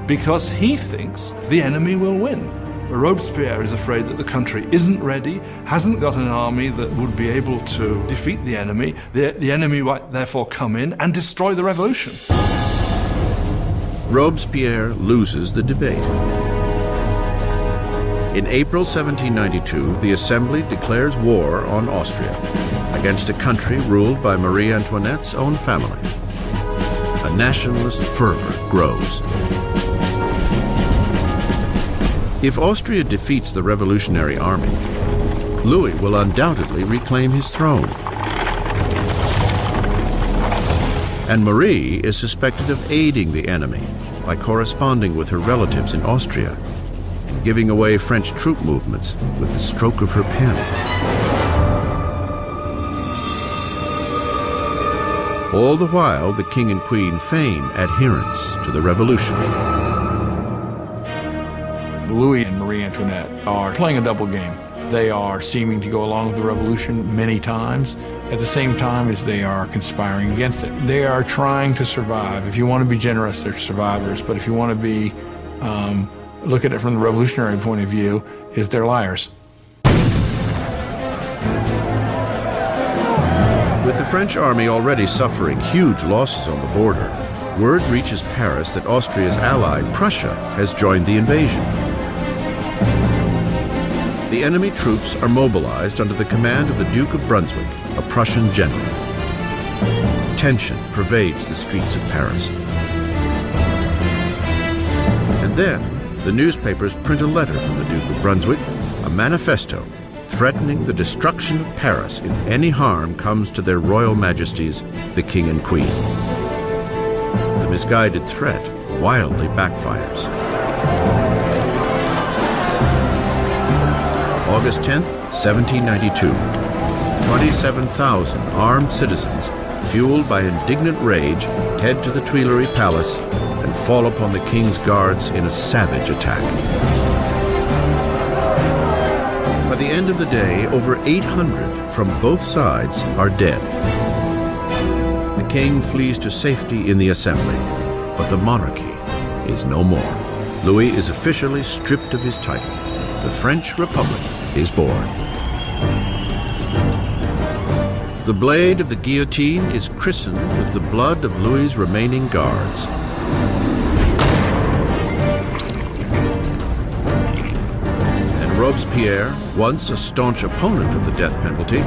because he thinks the enemy will win. Robespierre is afraid that the country isn't ready, hasn't got an army that would be able to defeat the enemy. The enemy might therefore come in and destroy the revolution. Robespierre loses the debate. In April 1792, the Assembly declares war on Austria against a country ruled by Marie Antoinette's own family. A nationalist fervor grows. If Austria defeats the revolutionary army, Louis will undoubtedly reclaim his throne. And Marie is suspected of aiding the enemy by corresponding with her relatives in Austria, giving away French troop movements with the stroke of her pen. All the while, the king and queen feign adherence to the revolution. Louis and Marie Antoinette are playing a double game. They are seeming to go along with the revolution many times at the same time as they are conspiring against it. They are trying to survive. If you want to be generous, they're survivors. But if you want to be, look at it from the revolutionary point of view, is they're liars. With the French army already suffering huge losses on the border, word reaches Paris that Austria's ally, Prussia, has joined the invasion. The enemy troops are mobilized under the command of the Duke of Brunswick, a Prussian general. Tension pervades the streets of Paris. And then, the newspapers print a letter from the Duke of Brunswick, a manifesto threatening the destruction of Paris if any harm comes to their royal majesties, the King and Queen. The misguided threat wildly backfires. August 10th, 1792. 27,000 armed citizens, fueled by indignant rage, head to the Tuileries Palace and fall upon the king's guards in a savage attack. By the end of the day, over 800 from both sides are dead. The king flees to safety in the assembly, but the monarchy is no more. Louis is officially stripped of his title. The French Republic is born. The blade of the guillotine is christened with the blood of Louis's remaining guards. And Robespierre, once a staunch opponent of the death penalty,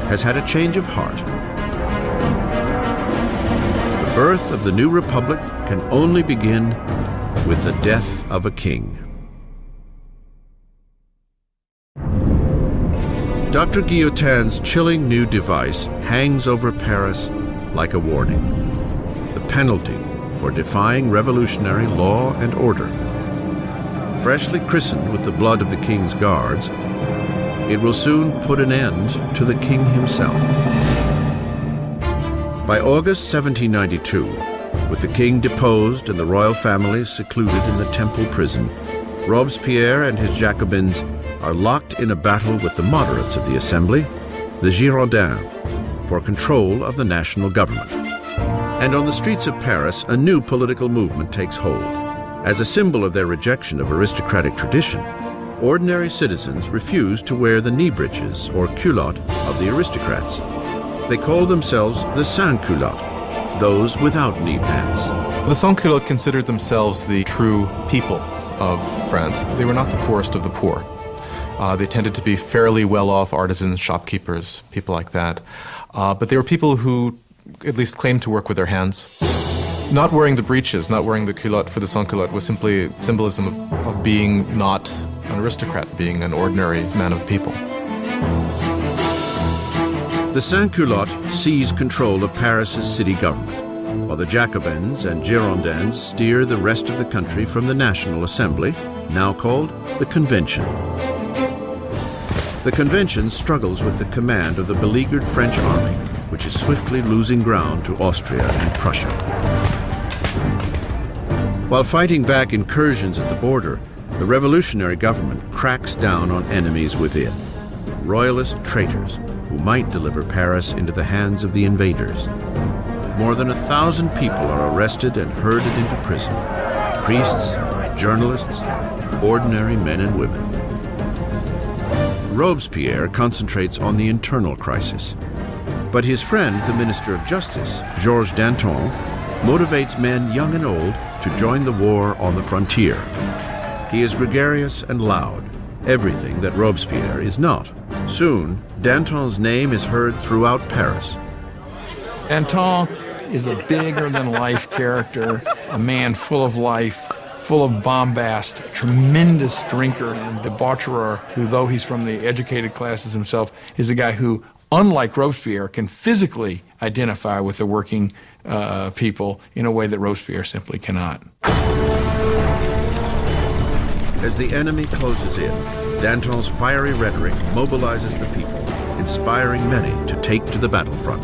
has had a change of heart. The birth of the new republic can only begin with the death of a king. Dr. Guillotin's chilling new device hangs over Paris like a warning. The penalty for defying revolutionary law and order. Freshly christened with the blood of the king's guards, it will soon put an end to the king himself. By August 1792, with the king deposed and the royal family secluded in the Temple prison, Robespierre and his Jacobins are locked in a battle with the moderates of the Assembly, the Girondins, for control of the national government. And on the streets of Paris, a new political movement takes hold. As a symbol of their rejection of aristocratic tradition, ordinary citizens refuse to wear the knee breeches or culotte of the aristocrats. They call themselves the sans-culottes, those without knee pants. The sans-culottes considered themselves the true people of France. They were not the poorest of the poor. They tended to be fairly well-off artisans, shopkeepers, people like that. But they were people who at least claimed to work with their hands. Not wearing the breeches, not wearing the culotte for the sans-culotte was simply symbolism of being not an aristocrat, being an ordinary man of the people. The sans-culottes seize control of Paris's city government, while the Jacobins and Girondins steer the rest of the country from the National Assembly, now called the Convention. The Convention struggles with the command of the beleaguered French army, which is swiftly losing ground to Austria and Prussia. While fighting back incursions at the border, the revolutionary government cracks down on enemies within, royalist traitors who might deliver Paris into the hands of the invaders. More than 1,000 people are arrested and herded into prison. Priests, journalists, ordinary men and women. Robespierre concentrates on the internal crisis. But his friend, the Minister of Justice, Georges Danton, motivates men young and old to join the war on the frontier. He is gregarious and loud, everything that Robespierre is not. Soon, Danton's name is heard throughout Paris. Danton is a bigger-than-life character, a man full of life, full of bombast, a tremendous drinker and debaucherer who, though he's from the educated classes himself, is a guy who, unlike Robespierre, can physically identify with the working people in a way that Robespierre simply cannot. As the enemy closes in, Danton's fiery rhetoric mobilizes the people, inspiring many to take to the battlefront.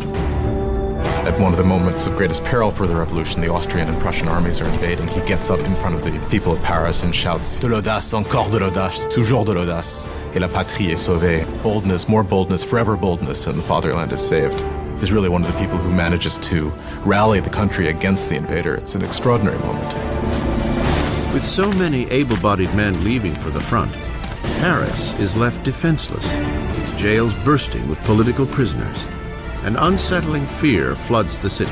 At one of the moments of greatest peril for the revolution, the Austrian and Prussian armies are invading. He gets up in front of the people of Paris and shouts, "De l'audace, encore de l'audace, toujours de l'audace, et la patrie est sauvée." Boldness, more boldness, forever boldness, and the fatherland is saved. He's really one of the people who manages to rally the country against the invader. It's an extraordinary moment. With so many able-bodied men leaving for the front, Paris is left defenseless, its jails bursting with political prisoners. An unsettling fear floods the city.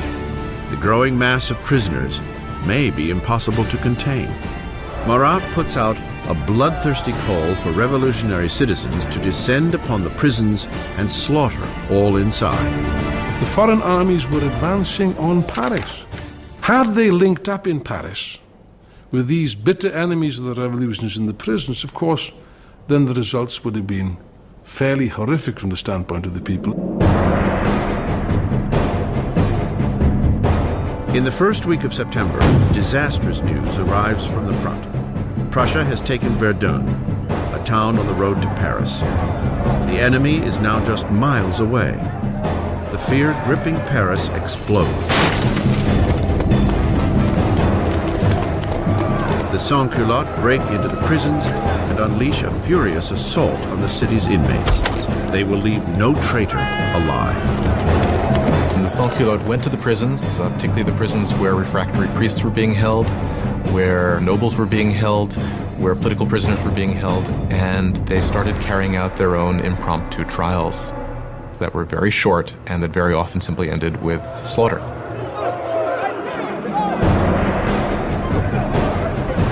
The growing mass of prisoners may be impossible to contain. Marat puts out a bloodthirsty call for revolutionary citizens to descend upon the prisons and slaughter all inside. The foreign armies were advancing on Paris. Had they linked up in Paris with these bitter enemies of the revolutions in the prisons, of course, then the results would have been fairly horrific from the standpoint of the people. In the first week of September, disastrous news arrives from the front. Prussia has taken Verdun, a town on the road to Paris. The enemy is now just miles away. The fear gripping Paris explodes. The sans-culottes break into the prisons and unleash a furious assault on the city's inmates. They will leave no traitor alive. And the sans-culottes went to the prisons, particularly the prisons where refractory priests were being held, where nobles were being held, where political prisoners were being held, and they started carrying out their own impromptu trials that were very short and that very often simply ended with slaughter.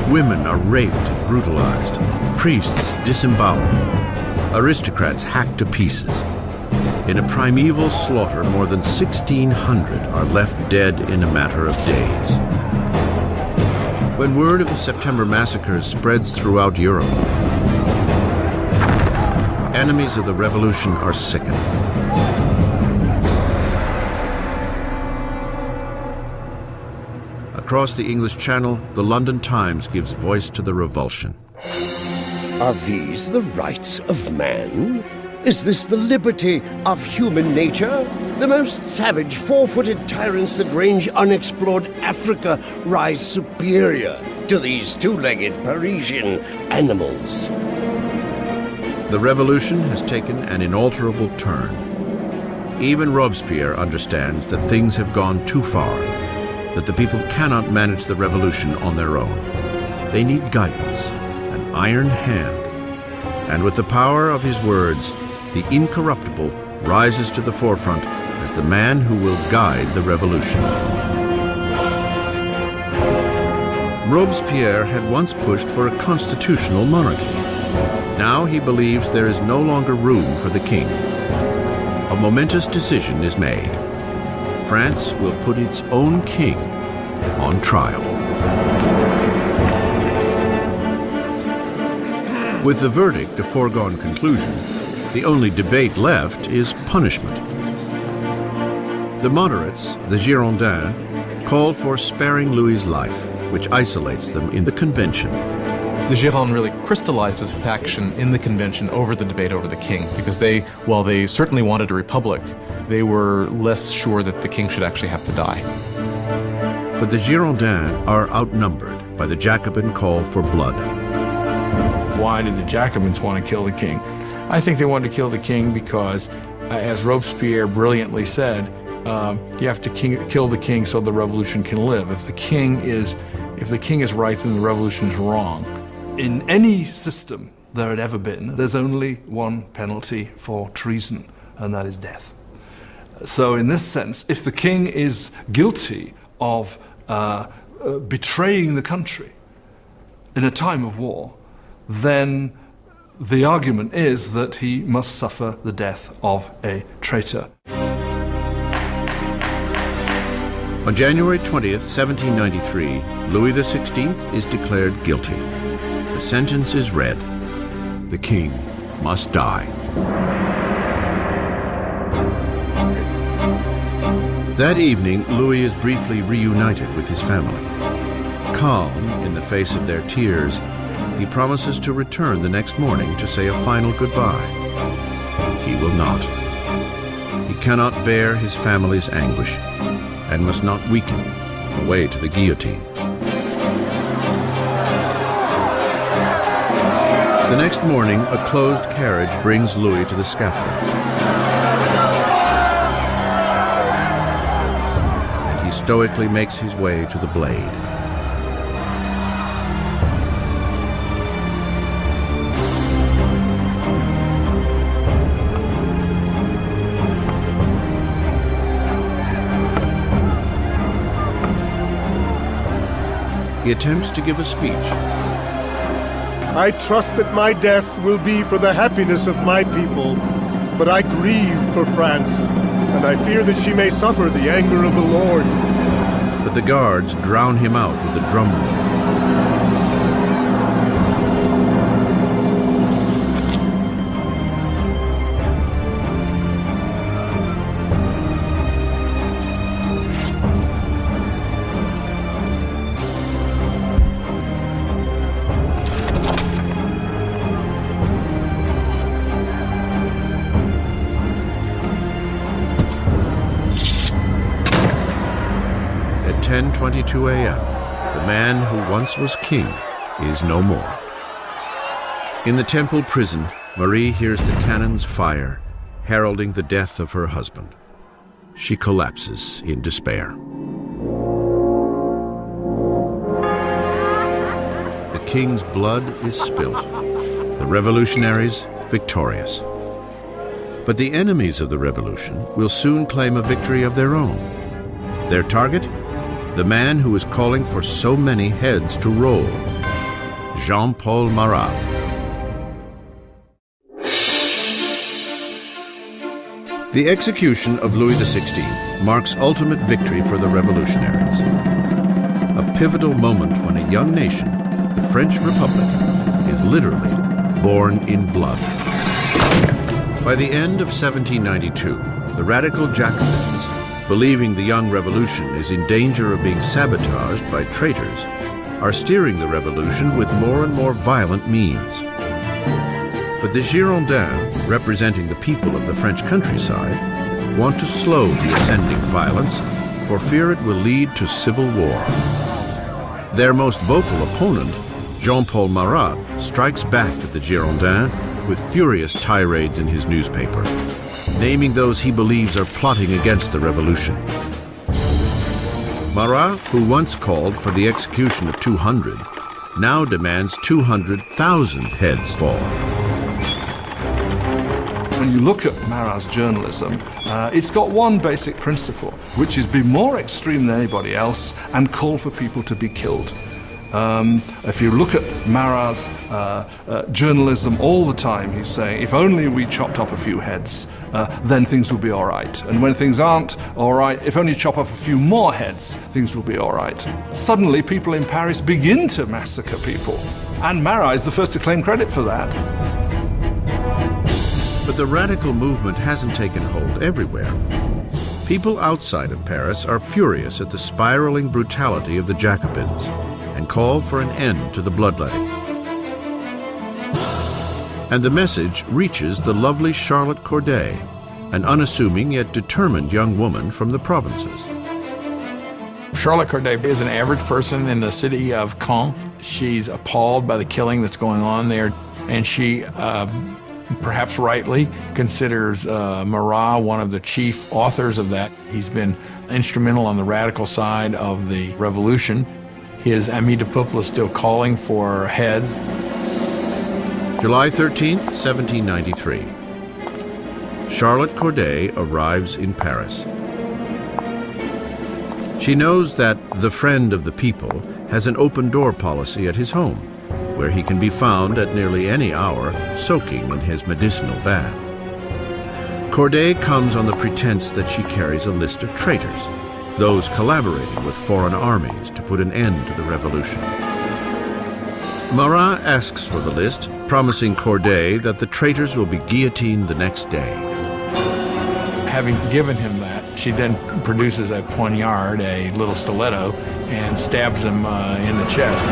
Women are raped and brutalized, priests disemboweled, aristocrats hacked to pieces. In a primeval slaughter, more than 1,600 are left dead in a matter of days. When word of the September massacres spreads throughout Europe, enemies of the revolution are sickened. Across the English Channel, the London Times gives voice to the revulsion. Are these the rights of man? Is this the liberty of human nature? The most savage four-footed tyrants that range unexplored Africa rise superior to these two-legged Parisian animals. The revolution has taken an inalterable turn. Even Robespierre understands that things have gone too far, that the people cannot manage the revolution on their own. They need guidance, an iron hand. And with the power of his words, the incorruptible rises to the forefront as the man who will guide the revolution. Robespierre had once pushed for a constitutional monarchy. Now he believes there is no longer room for the king. A momentous decision is made. France will put its own king on trial. With the verdict a foregone conclusion, the only debate left is punishment. The moderates, the Girondins, call for sparing Louis's life, which isolates them in the convention. The Gironde really crystallized as a faction in the convention over the debate over the king, because they, while they certainly wanted a republic, they were less sure that the king should actually have to die. But the Girondins are outnumbered by the Jacobin call for blood. Why did the Jacobins want to kill the king? I think they wanted to kill the king because, as Robespierre brilliantly said, you have to kill the king so the revolution can live. If the king is right, then the revolution is wrong. In any system there had ever been, there's only one penalty for treason, and that is death. So in this sense, if the king is guilty of betraying the country in a time of war, then the argument is that he must suffer the death of a traitor. On January 20th, 1793, Louis XVI is declared guilty. The sentence is read. The king must die. That evening, Louis is briefly reunited with his family. Calm in the face of their tears, he promises to return the next morning to say a final goodbye. He will not. He cannot bear his family's anguish and must not weaken on the way to the guillotine. The next morning, a closed carriage brings Louis to the scaffold. And he stoically makes his way to the blade. He attempts to give a speech. I trust that my death will be for the happiness of my people, but I grieve for France, and I fear that she may suffer the anger of the Lord. But the guards drown him out with a drum roll. At 10:22 a.m., the man who once was king is no more. In the temple prison, Marie hears the cannons fire, heralding the death of her husband. She collapses in despair. The king's blood is spilt, the revolutionaries victorious. But the enemies of the revolution will soon claim a victory of their own. Their target? The man who is calling for so many heads to roll, Jean-Paul Marat. The execution of Louis XVI marks ultimate victory for the revolutionaries. A pivotal moment when a young nation, the French Republic, is literally born in blood. By the end of 1792, the radical Jacobins, believing the young revolution is in danger of being sabotaged by traitors, are steering the revolution with more and more violent means. But the Girondins, representing the people of the French countryside, want to slow the ascending violence for fear it will lead to civil war. Their most vocal opponent, Jean-Paul Marat, strikes back at the Girondins with furious tirades in his newspaper, naming those he believes are plotting against the revolution. Marat, who once called for the execution of 200, now demands 200,000 heads fall. When you look at Marat's journalism, it's got one basic principle, which is be more extreme than anybody else and call for people to be killed. If you look at Marat's journalism all the time, he's saying, if only we chopped off a few heads, then things will be all right. And when things aren't all right, if only chop off a few more heads, things will be all right. Suddenly, people in Paris begin to massacre people. And Marat is the first to claim credit for that. But the radical movement hasn't taken hold everywhere. People outside of Paris are furious at the spiraling brutality of the Jacobins and call for an end to the bloodletting. And the message reaches the lovely Charlotte Corday, an unassuming yet determined young woman from the provinces. Charlotte Corday is an average person in the city of Caen. She's appalled by the killing that's going on there, and she, perhaps rightly, considers Marat one of the chief authors of that. He's been instrumental on the radical side of the revolution. His Ami du Peuple is still calling for heads. July 13th, 1793. Charlotte Corday arrives in Paris. She knows that the friend of the people has an open-door policy at his home, where he can be found at nearly any hour soaking in his medicinal bath. Corday comes on the pretense that she carries a list of traitors, those collaborating with foreign armies to put an end to the revolution. Marat asks for the list, promising Corday that the traitors will be guillotined the next day. Having given him that, she then produces a poignard, a little stiletto, and stabs him in the chest.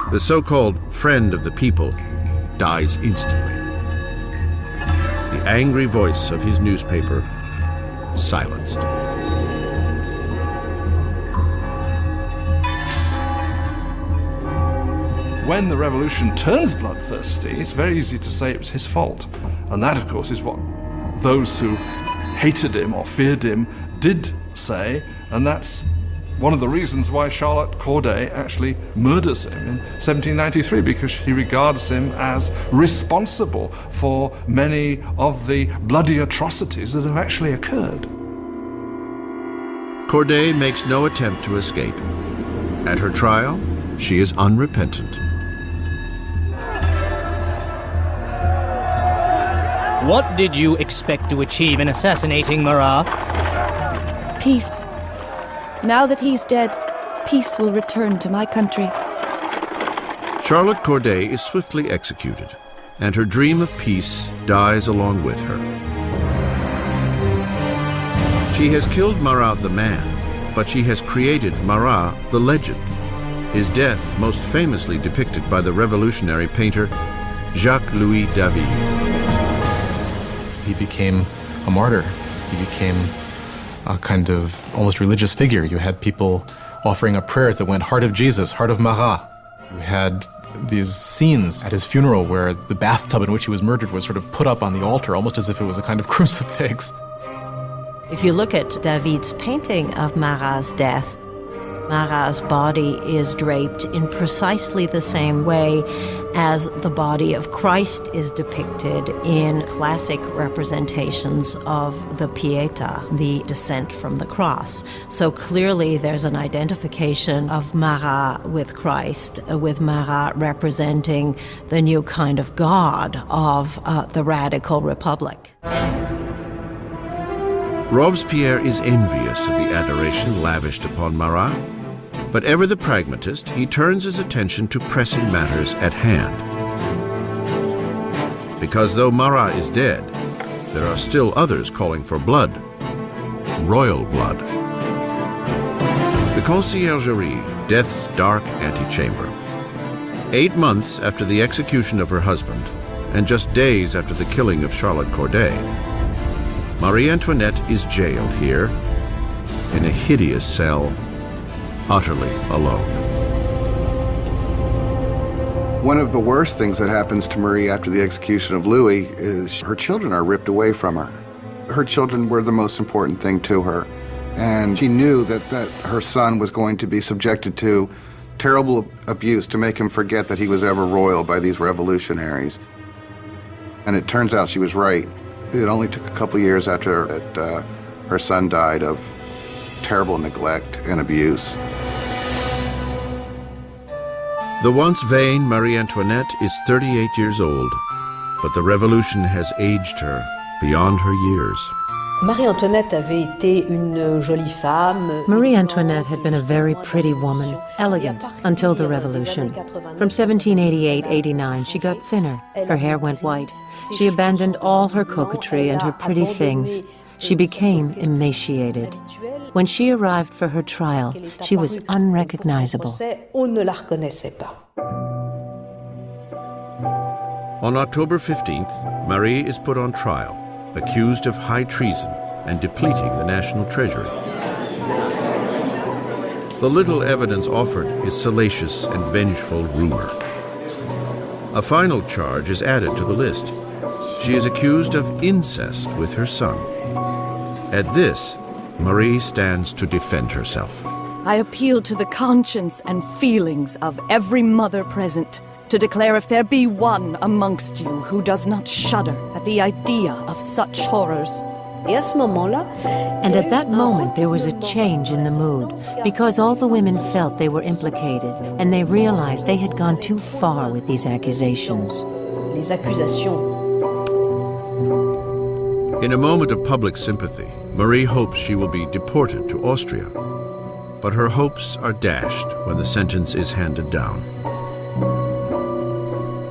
The so-called friend of the people dies instantly. The angry voice of his newspaper silenced. When the revolution turns bloodthirsty, it's very easy to say it was his fault. And that, of course, is what those who hated him or feared him did say, and that's one of the reasons why Charlotte Corday actually murders him in 1793, because she regards him as responsible for many of the bloody atrocities that have actually occurred. Corday makes no attempt to escape. At her trial, she is unrepentant. What did you expect to achieve in assassinating Marat? Peace. Now that he's dead, peace will return to my country. Charlotte Corday is swiftly executed, and her dream of peace dies along with her. She has killed Marat the man, but she has created Marat the legend, his death most famously depicted by the revolutionary painter Jacques-Louis David. He became a martyr. He became a kind of almost religious figure. You had people offering up prayers that went, "Heart of Jesus, Heart of Marat." You had these scenes at his funeral where the bathtub in which he was murdered was sort of put up on the altar, almost as if it was a kind of crucifix. If you look at David's painting of Marat's death, Marat's body is draped in precisely the same way as the body of Christ is depicted in classic representations of the Pietà, the descent from the cross. So clearly there's an identification of Marat with Christ, with Marat representing the new kind of God of the radical republic. Robespierre is envious of the adoration lavished upon Marat, but ever the pragmatist, he turns his attention to pressing matters at hand. Because though Marat is dead, there are still others calling for blood, royal blood. The Conciergerie, death's dark antechamber. 8 months after the execution of her husband, and just days after the killing of Charlotte Corday, Marie Antoinette is jailed here in a hideous cell, utterly alone. One of the worst things that happens to Marie after the execution of Louis is her children are ripped away from her. Her children were the most important thing to her, and she knew that her son was going to be subjected to terrible abuse to make him forget that he was ever royal by these revolutionaries. And it turns out she was right. It only took a couple years after her son died of terrible neglect and abuse. The once vain Marie Antoinette is 38 years old, but the revolution has aged her beyond her years. Marie Antoinette had been a very pretty woman, elegant until the revolution. From 1788-89, she got thinner. Her hair went white. She abandoned all her coquetry and her pretty things. She became emaciated. When she arrived for her trial, she was unrecognizable. On October 15th, Marie is put on trial, accused of high treason and depleting the national treasury. The little evidence offered is salacious and vengeful rumor. A final charge is added to the list. She is accused of incest with her son. At this, Marie stands to defend herself. I appeal to the conscience and feelings of every mother present to declare if there be one amongst you who does not shudder at the idea of such horrors. And at that moment there was a change in the mood, because all the women felt they were implicated, and they realized they had gone too far with these accusations. In a moment of public sympathy, Marie hopes she will be deported to Austria. But her hopes are dashed when the sentence is handed down.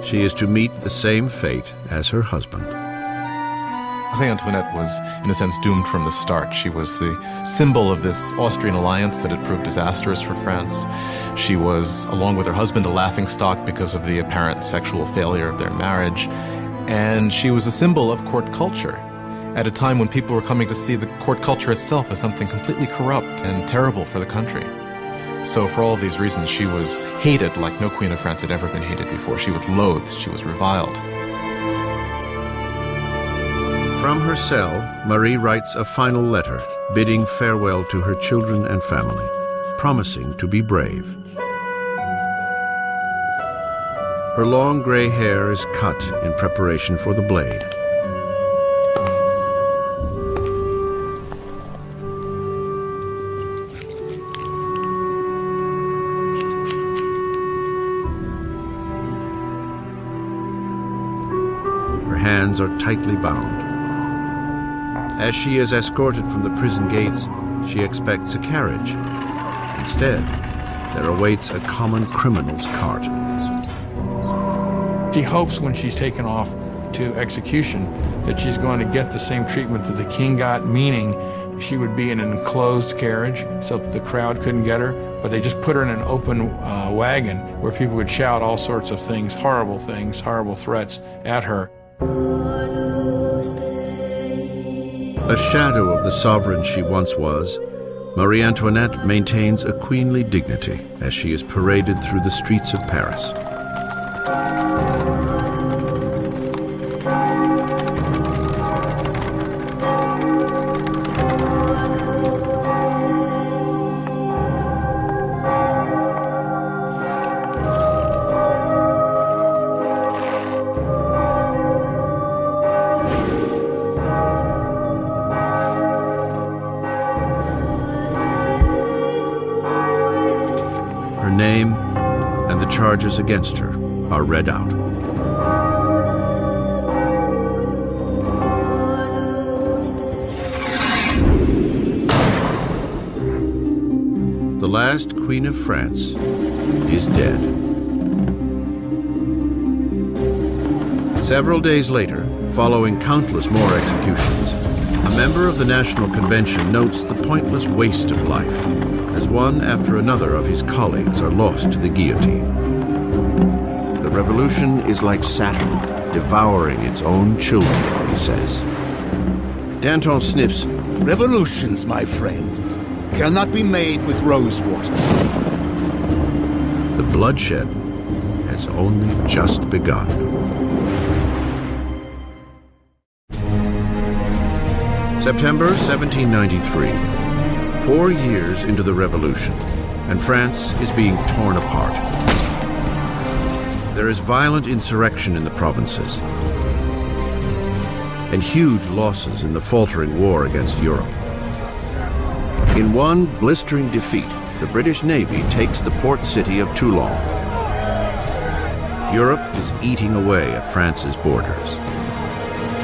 She is to meet the same fate as her husband. Marie Antoinette was, in a sense, doomed from the start. She was the symbol of this Austrian alliance that had proved disastrous for France. She was, along with her husband, a laughingstock because of the apparent sexual failure of their marriage. And she was a symbol of court culture at a time when people were coming to see the court culture itself as something completely corrupt and terrible for the country. So for all of these reasons, she was hated like no queen of France had ever been hated before. She was loathed, she was reviled. From her cell, Marie writes a final letter, bidding farewell to her children and family, promising to be brave. Her long gray hair is cut in preparation for the blade. Her hands are tightly bound. As she is escorted from the prison gates, she expects a carriage. Instead, there awaits a common criminal's cart. She hopes when she's taken off to execution that she's going to get the same treatment that the king got, meaning she would be in an enclosed carriage so that the crowd couldn't get her, but they just put her in an open wagon where people would shout all sorts of things, horrible threats at her. A shadow of the sovereign she once was, Marie Antoinette maintains a queenly dignity as she is paraded through the streets of Paris. Her name and the charges against her are read out. last Queen of France is dead. Several days later, following countless more executions, a member of the National Convention notes the pointless waste of life as one after another of his colleagues are lost to the guillotine. The revolution is like Saturn, devouring its own children, he says. Danton sniffs. Revolutions, my friend, cannot be made with rose water. The bloodshed has only just begun. September 1793. 4 years into the revolution, and France is being torn apart. There is violent insurrection in the provinces, and huge losses in the faltering war against Europe. In one blistering defeat, the British Navy takes the port city of Toulon. Europe is eating away at France's borders.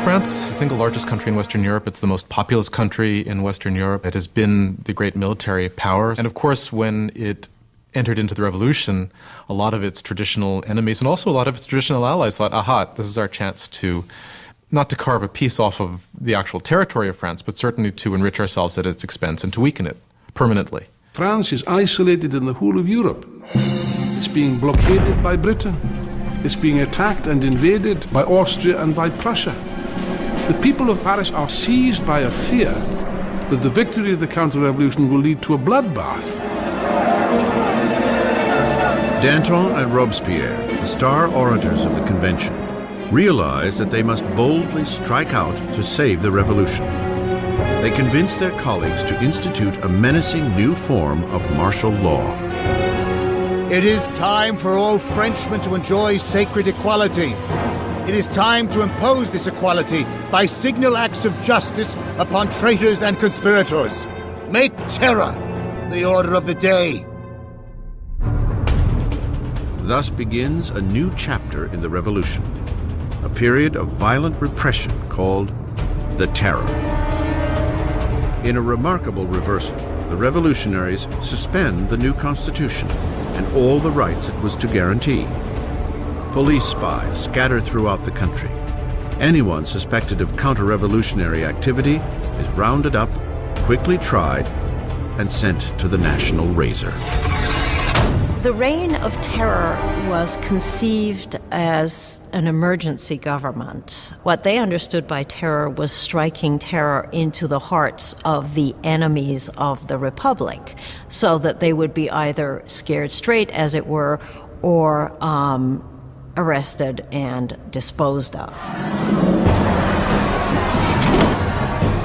France is the single largest country in Western Europe. It's the most populous country in Western Europe. It has been the great military power. And of course, when it entered into the revolution, a lot of its traditional enemies and also a lot of its traditional allies thought, aha, this is our chance to, not to carve a piece off of the actual territory of France, but certainly to enrich ourselves at its expense and to weaken it permanently. France is isolated in the whole of Europe. It's being blockaded by Britain. It's being attacked and invaded by Austria and by Prussia. The people of Paris are seized by a fear that the victory of the counter-revolution will lead to a bloodbath. Danton and Robespierre, the star orators of the convention, realize that they must boldly strike out to save the revolution. They convince their colleagues to institute a menacing new form of martial law. It is time for all Frenchmen to enjoy sacred equality. It is time to impose this equality by signal acts of justice upon traitors and conspirators. Make terror the order of the day. Thus begins a new chapter in the revolution, a period of violent repression called the Terror. In a remarkable reversal, the revolutionaries suspend the new constitution and all the rights it was to guarantee. Police spies scatter throughout the country. Anyone suspected of counter-revolutionary activity is rounded up, quickly tried, and sent to the national razor. The Reign of Terror was conceived as an emergency government. What they understood by terror was striking terror into the hearts of the enemies of the Republic, so that they would be either scared straight, as it were, or arrested and disposed of.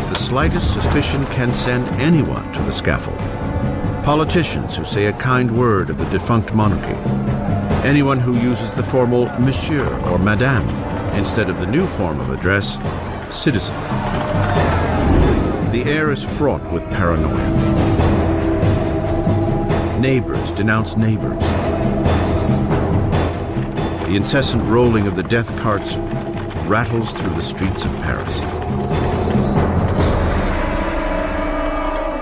The slightest suspicion can send anyone to the scaffold. Politicians who say a kind word of the defunct monarchy. Anyone who uses the formal monsieur or madame instead of the new form of address, citizen. The air is fraught with paranoia. Neighbors denounce neighbors. The incessant rolling of the death carts rattles through the streets of Paris.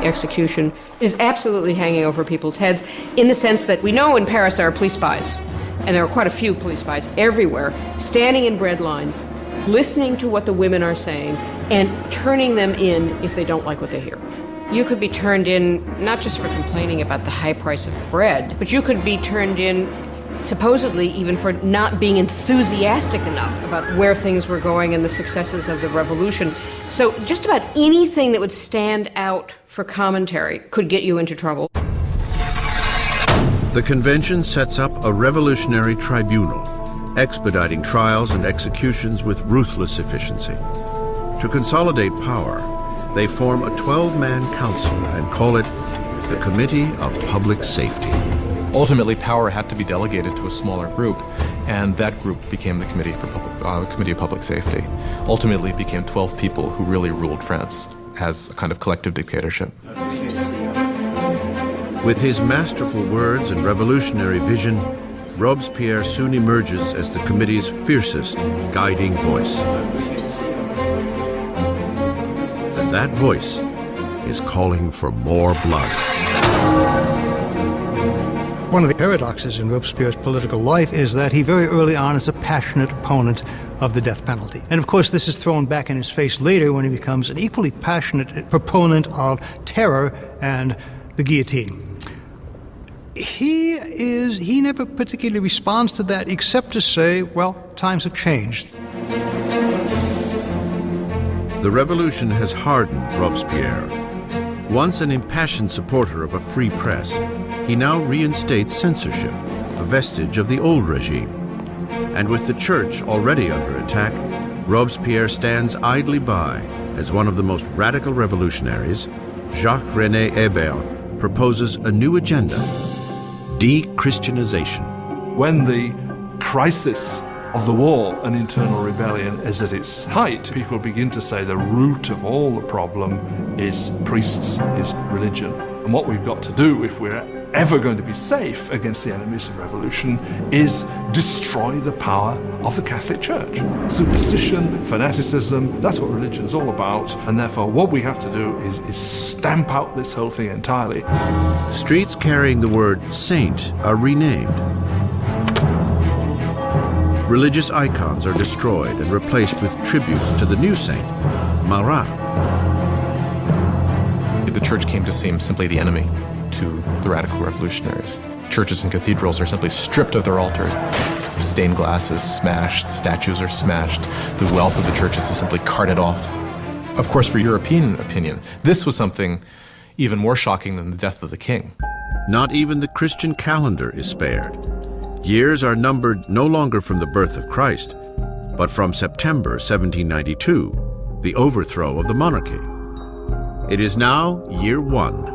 Execution is absolutely hanging over people's heads in the sense that we know in Paris there are police spies, and there are quite a few police spies everywhere, standing in bread lines, listening to what the women are saying, and turning them in if they don't like what they hear. You could be turned in not just for complaining about the high price of bread, but you could be turned in supposedly even for not being enthusiastic enough about where things were going and the successes of the revolution. So just about anything that would stand out for commentary could get you into trouble. The convention sets up a revolutionary tribunal, expediting trials and executions with ruthless efficiency. To consolidate power, they form a 12-man council and call it the Committee of Public Safety. Ultimately, power had to be delegated to a smaller group, and that group became the Committee of Public Safety. Ultimately, it became 12 people who really ruled France as a kind of collective dictatorship. With his masterful words and revolutionary vision, Robespierre soon emerges as the committee's fiercest guiding voice. And that voice is calling for more blood. One of the paradoxes in Robespierre's political life is that he very early on is a passionate opponent of the death penalty. And of course, this is thrown back in his face later when he becomes an equally passionate proponent of terror and the guillotine. He never particularly responds to that except to say, well, times have changed. The revolution has hardened Robespierre. Once an impassioned supporter of a free press, he now reinstates censorship, a vestige of the old regime. And with the church already under attack, Robespierre stands idly by as one of the most radical revolutionaries. Jacques-René Hébert proposes a new agenda: de-Christianization. When the crisis of the war and internal rebellion is at its height, people begin to say the root of all the problem is priests, is religion. And what we've got to do, if we're ever going to be safe against the enemies of revolution, is destroy the power of the Catholic Church. Superstition, fanaticism, that's what religion's all about, and therefore what we have to do is stamp out this whole thing entirely. Streets carrying the word saint are renamed. Religious icons are destroyed and replaced with tributes to the new saint, Marat. The church came to seem simply the enemy to the radical revolutionaries. Churches and cathedrals are simply stripped of their altars. Stained glass is smashed, statues are smashed, the wealth of the churches is simply carted off. Of course, for European opinion, this was something even more shocking than the death of the king. Not even the Christian calendar is spared. Years are numbered no longer from the birth of Christ, but from September 1792, the overthrow of the monarchy. It is now year 1.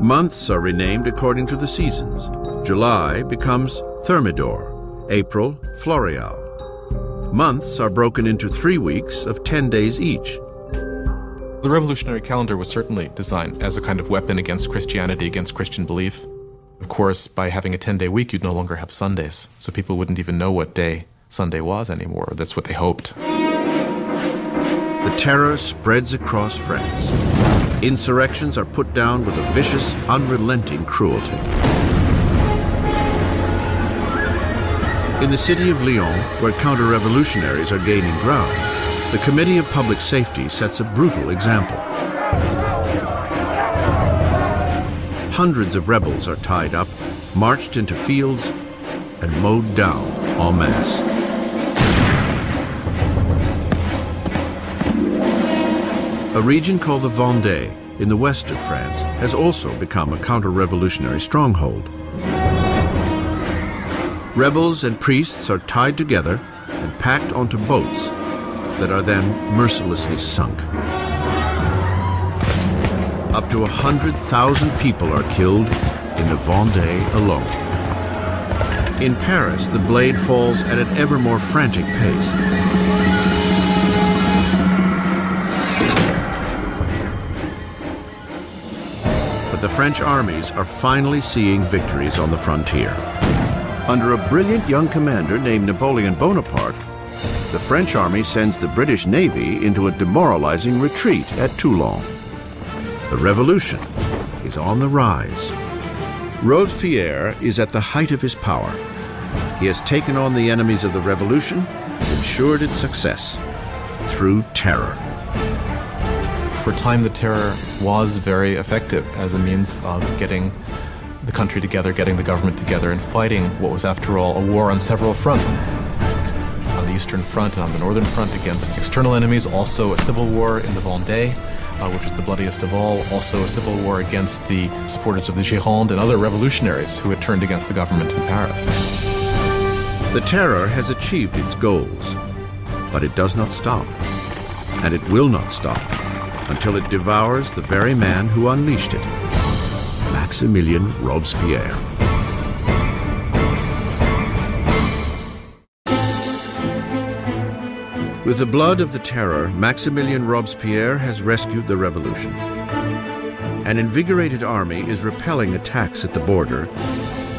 Months are renamed according to the seasons. July becomes Thermidor, April, Floréal. Months are broken into 3 weeks of 10 days each. The revolutionary calendar was certainly designed as a kind of weapon against Christianity, against Christian belief. Of course, by having a 10-day week, you'd no longer have Sundays, so people wouldn't even know what day Sunday was anymore. That's what they hoped. The terror spreads across France. Insurrections are put down with a vicious, unrelenting cruelty. In the city of Lyon, where counter-revolutionaries are gaining ground, the Committee of Public Safety sets a brutal example. Hundreds of rebels are tied up, marched into fields, and mowed down en masse. A region called the Vendée, in the west of France, has also become a counter-revolutionary stronghold. Rebels and priests are tied together and packed onto boats that are then mercilessly sunk. Up to 100,000 people are killed in the Vendée alone. In Paris, the blade falls at an ever more frantic pace. But the French armies are finally seeing victories on the frontier. Under a brilliant young commander named Napoleon Bonaparte, the French army sends the British Navy into a demoralizing retreat at Toulon. The revolution is on the rise. Robespierre is at the height of his power. He has taken on the enemies of the revolution and ensured its success through terror. For a time, the terror was very effective as a means of getting the country together, getting the government together, and fighting what was, after all, a war on several fronts. On the Eastern Front and on the Northern Front against external enemies, also a civil war in the Vendée, which was the bloodiest of all, also a civil war against the supporters of the Gironde and other revolutionaries who had turned against the government in Paris. The terror has achieved its goals, but it does not stop, and it will not stop until it devours the very man who unleashed it, Maximilien Robespierre. With the blood of the terror, Maximilien Robespierre has rescued the revolution. An invigorated army is repelling attacks at the border,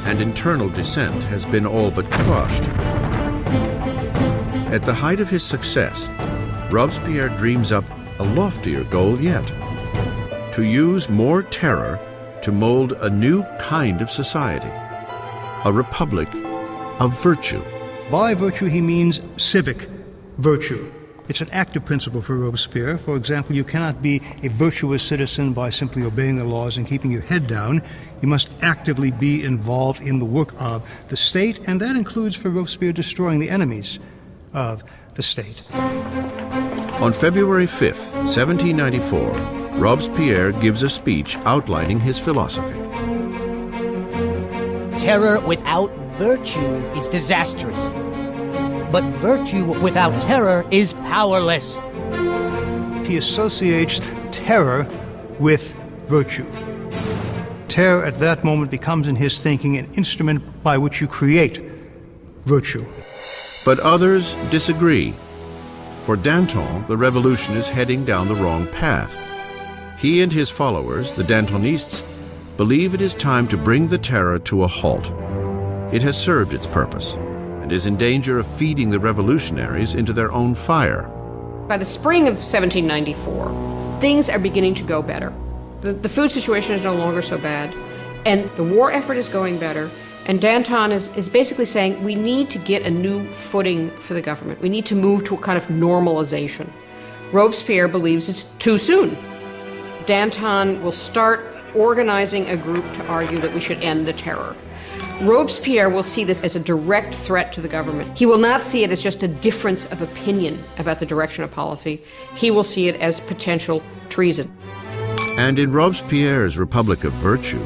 and internal dissent has been all but crushed. At the height of his success, Robespierre dreams up a loftier goal yet: to use more terror to mold a new kind of society, a republic of virtue. By virtue, he means civic virtue. It's an active principle for Robespierre. For example, you cannot be a virtuous citizen by simply obeying the laws and keeping your head down. You must actively be involved in the work of the state, and that includes for Robespierre destroying the enemies of the state. On February 5th, 1794, Robespierre gives a speech outlining his philosophy. Terror without virtue is disastrous. But virtue without terror is powerless. He associates terror with virtue. Terror at that moment becomes in his thinking an instrument by which you create virtue. But others disagree. For Danton, the revolution is heading down the wrong path. He and his followers, the Dantonists, believe it is time to bring the terror to a halt. It has served its purpose and is in danger of feeding the revolutionaries into their own fire. By the spring of 1794, things are beginning to go better. The food situation is no longer so bad, and the war effort is going better, and Danton is basically saying we need to get a new footing for the government. We need to move to a kind of normalization. Robespierre believes it's too soon. Danton will start organizing a group to argue that we should end the terror. Robespierre will see this as a direct threat to the government. He will not see it as just a difference of opinion about the direction of policy. He will see it as potential treason. And in Robespierre's Republic of Virtue,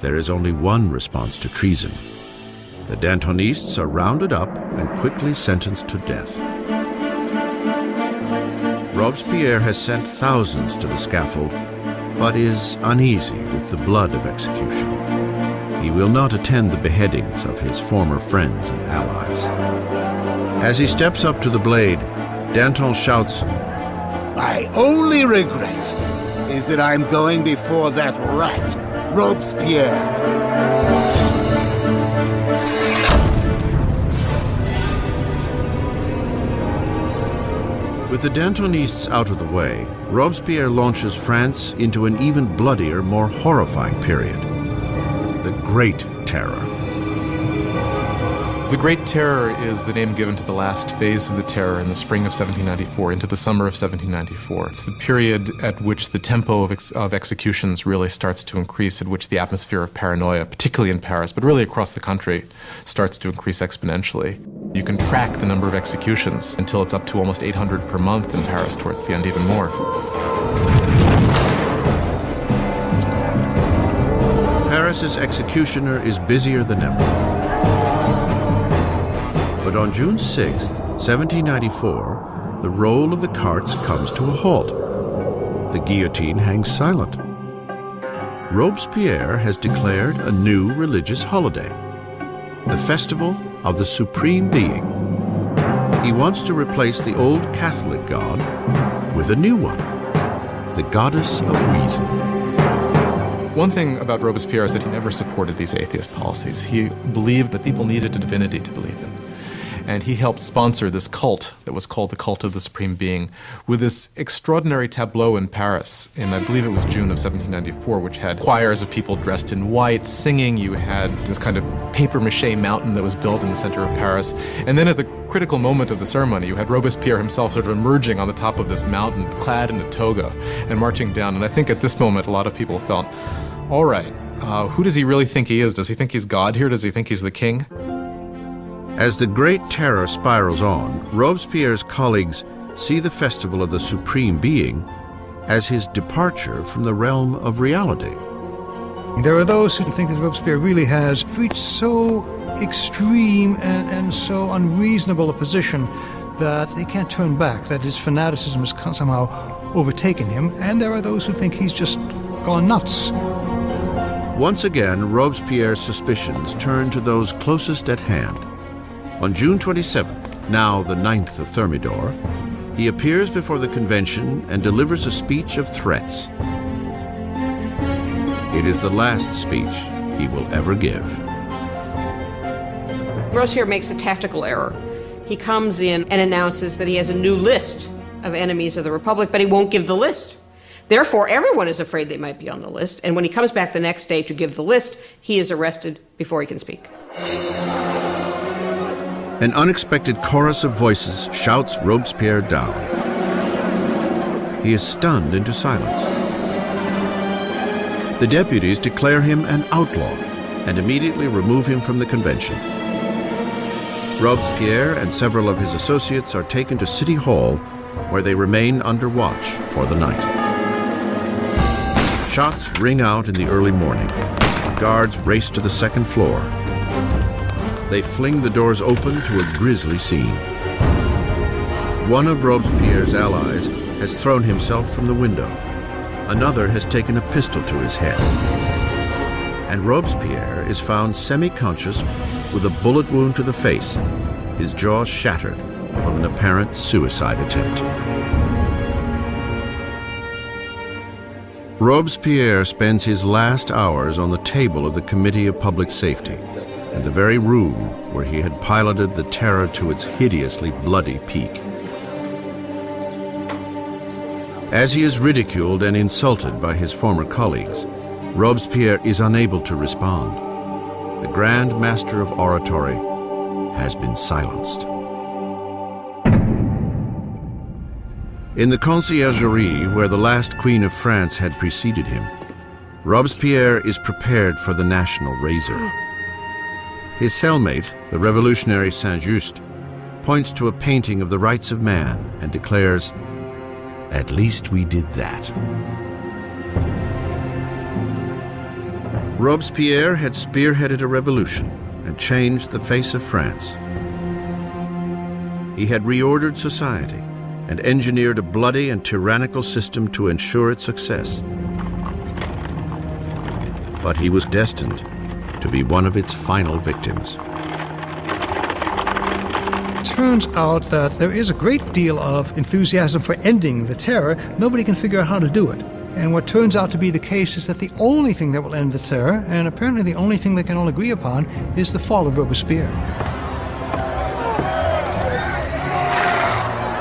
there is only one response to treason. The Dantonists are rounded up and quickly sentenced to death. Robespierre has sent thousands to the scaffold, but is uneasy with the blood of execution. He will not attend the beheadings of his former friends and allies. As he steps up to the blade, Danton shouts, "My only regret is that I'm going before that rat, Robespierre." With the Dantonists out of the way, Robespierre launches France into an even bloodier, more horrifying period. The Great Terror. The Great Terror is the name given to the last phase of the terror in the spring of 1794 into the summer of 1794. It's the period at which the tempo of executions really starts to increase, at which the atmosphere of paranoia, particularly in Paris, but really across the country, starts to increase exponentially. You can track the number of executions until it's up to almost 800 per month in Paris, towards the end even more. Paris's executioner is busier than ever. But on June 6, 1794, the roll of the carts comes to a halt. The guillotine hangs silent. Robespierre has declared a new religious holiday, the Festival of the Supreme Being. He wants to replace the old Catholic god with a new one, the goddess of reason. One thing about Robespierre is that he never supported these atheist policies. He believed that people needed a divinity to believe in. And he helped sponsor this cult that was called the Cult of the Supreme Being, with this extraordinary tableau in Paris in, I believe it was June of 1794, which had choirs of people dressed in white singing. You had this kind of papier-mâché mountain that was built in the center of Paris. And then at the critical moment of the ceremony, you had Robespierre himself sort of emerging on the top of this mountain, clad in a toga, and marching down. And I think at this moment, a lot of people felt, all right, who does he really think he is? Does he think he's God here? Does he think he's the king? As the Great Terror spirals on, Robespierre's colleagues see the Festival of the Supreme Being as his departure from the realm of reality. There are those who think that Robespierre really has reached so extreme and so unreasonable a position that he can't turn back, that his fanaticism has somehow overtaken him, and there are those who think he's just gone nuts. Once again, Robespierre's suspicions turn to those closest at hand. On June 27th, now the 9th of Thermidor, he appears before the convention and delivers a speech of threats. It is the last speech he will ever give. Robespierre makes a tactical error. He comes in and announces that he has a new list of enemies of the Republic, but he won't give the list. Therefore, everyone is afraid they might be on the list, and when he comes back the next day to give the list, he is arrested before he can speak. An unexpected chorus of voices shouts Robespierre down. He is stunned into silence. The deputies declare him an outlaw and immediately remove him from the convention. Robespierre and several of his associates are taken to City Hall, where they remain under watch for the night. Shots ring out in the early morning. Guards race to the second floor. They fling the doors open to a grisly scene. One of Robespierre's allies has thrown himself from the window. Another has taken a pistol to his head. And Robespierre is found semi-conscious with a bullet wound to the face, his jaw shattered from an apparent suicide attempt. Robespierre spends his last hours on the table of the Committee of Public Safety, in the very room where he had piloted the Terror to its hideously bloody peak. As he is ridiculed and insulted by his former colleagues, Robespierre is unable to respond. The Grand Master of Oratory has been silenced. In the Conciergerie, where the last Queen of France had preceded him, Robespierre is prepared for the national razor. His cellmate, the revolutionary Saint-Just, points to a painting of the rights of man and declares, "At least we did that." Robespierre had spearheaded a revolution and changed the face of France. He had reordered society and engineered a bloody and tyrannical system to ensure its success. But he was destined to be one of its final victims. It turns out that there is a great deal of enthusiasm for ending the terror. Nobody can figure out how to do it. And what turns out to be the case is that the only thing that will end the terror, and apparently the only thing they can all agree upon, is the fall of Robespierre.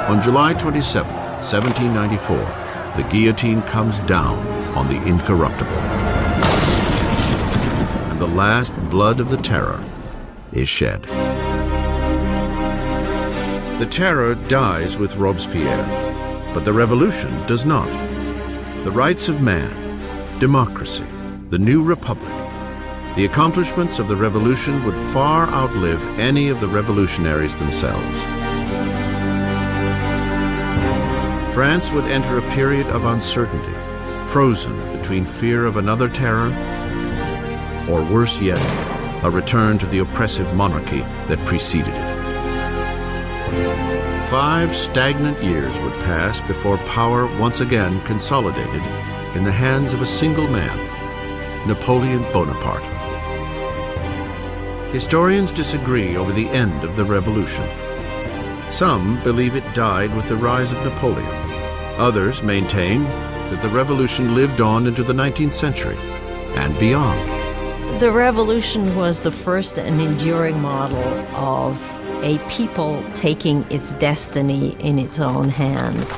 On July 27, 1794, the guillotine comes down on the incorruptible. And the last blood of the terror is shed. The terror dies with Robespierre, but the revolution does not. The rights of man, democracy, the new republic, the accomplishments of the revolution would far outlive any of the revolutionaries themselves. France would enter a period of uncertainty, frozen between fear of another terror, or worse yet, a return to the oppressive monarchy that preceded it. 5 stagnant years would pass before power once again consolidated in the hands of a single man, Napoleon Bonaparte. Historians disagree over the end of the revolution. Some believe it died with the rise of Napoleon. Others maintain that the revolution lived on into the 19th century and beyond. The revolution was the first and enduring model of a people taking its destiny in its own hands.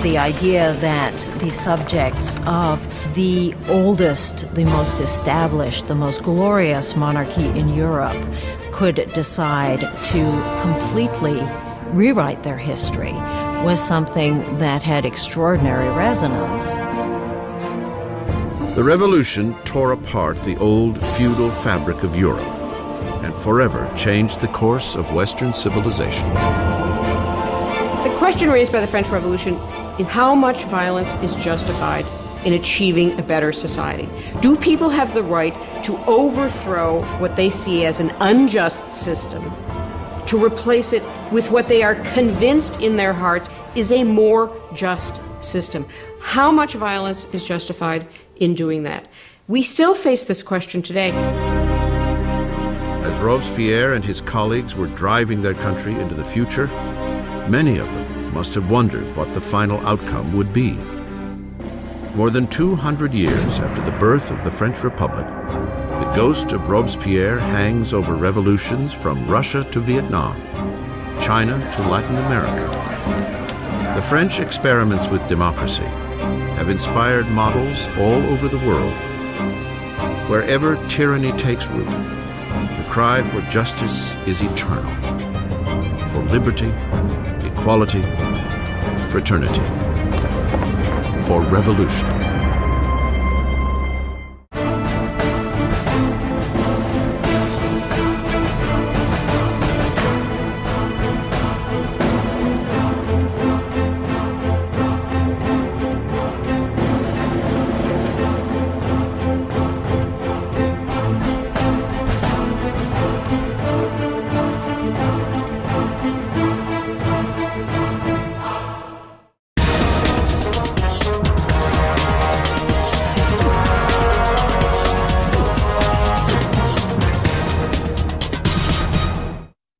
The idea that the subjects of the oldest, the most established, the most glorious monarchy in Europe could decide to completely rewrite their history was something that had extraordinary resonance. The revolution tore apart the old feudal fabric of Europe and forever changed the course of Western civilization. The question raised by the French Revolution is how much violence is justified in achieving a better society? Do people have the right to overthrow what they see as an unjust system, to replace it with what they are convinced in their hearts is a more just system? How much violence is justified in doing that? We still face this question today. As Robespierre and his colleagues were driving their country into the future, many of them must have wondered what the final outcome would be. More than 200 years after the birth of the French Republic, the ghost of Robespierre hangs over revolutions from Russia to Vietnam, China to Latin America. The French experiments with democracy have inspired models all over the world. Wherever tyranny takes root, the cry for justice is eternal, for liberty, equality, fraternity, for revolution.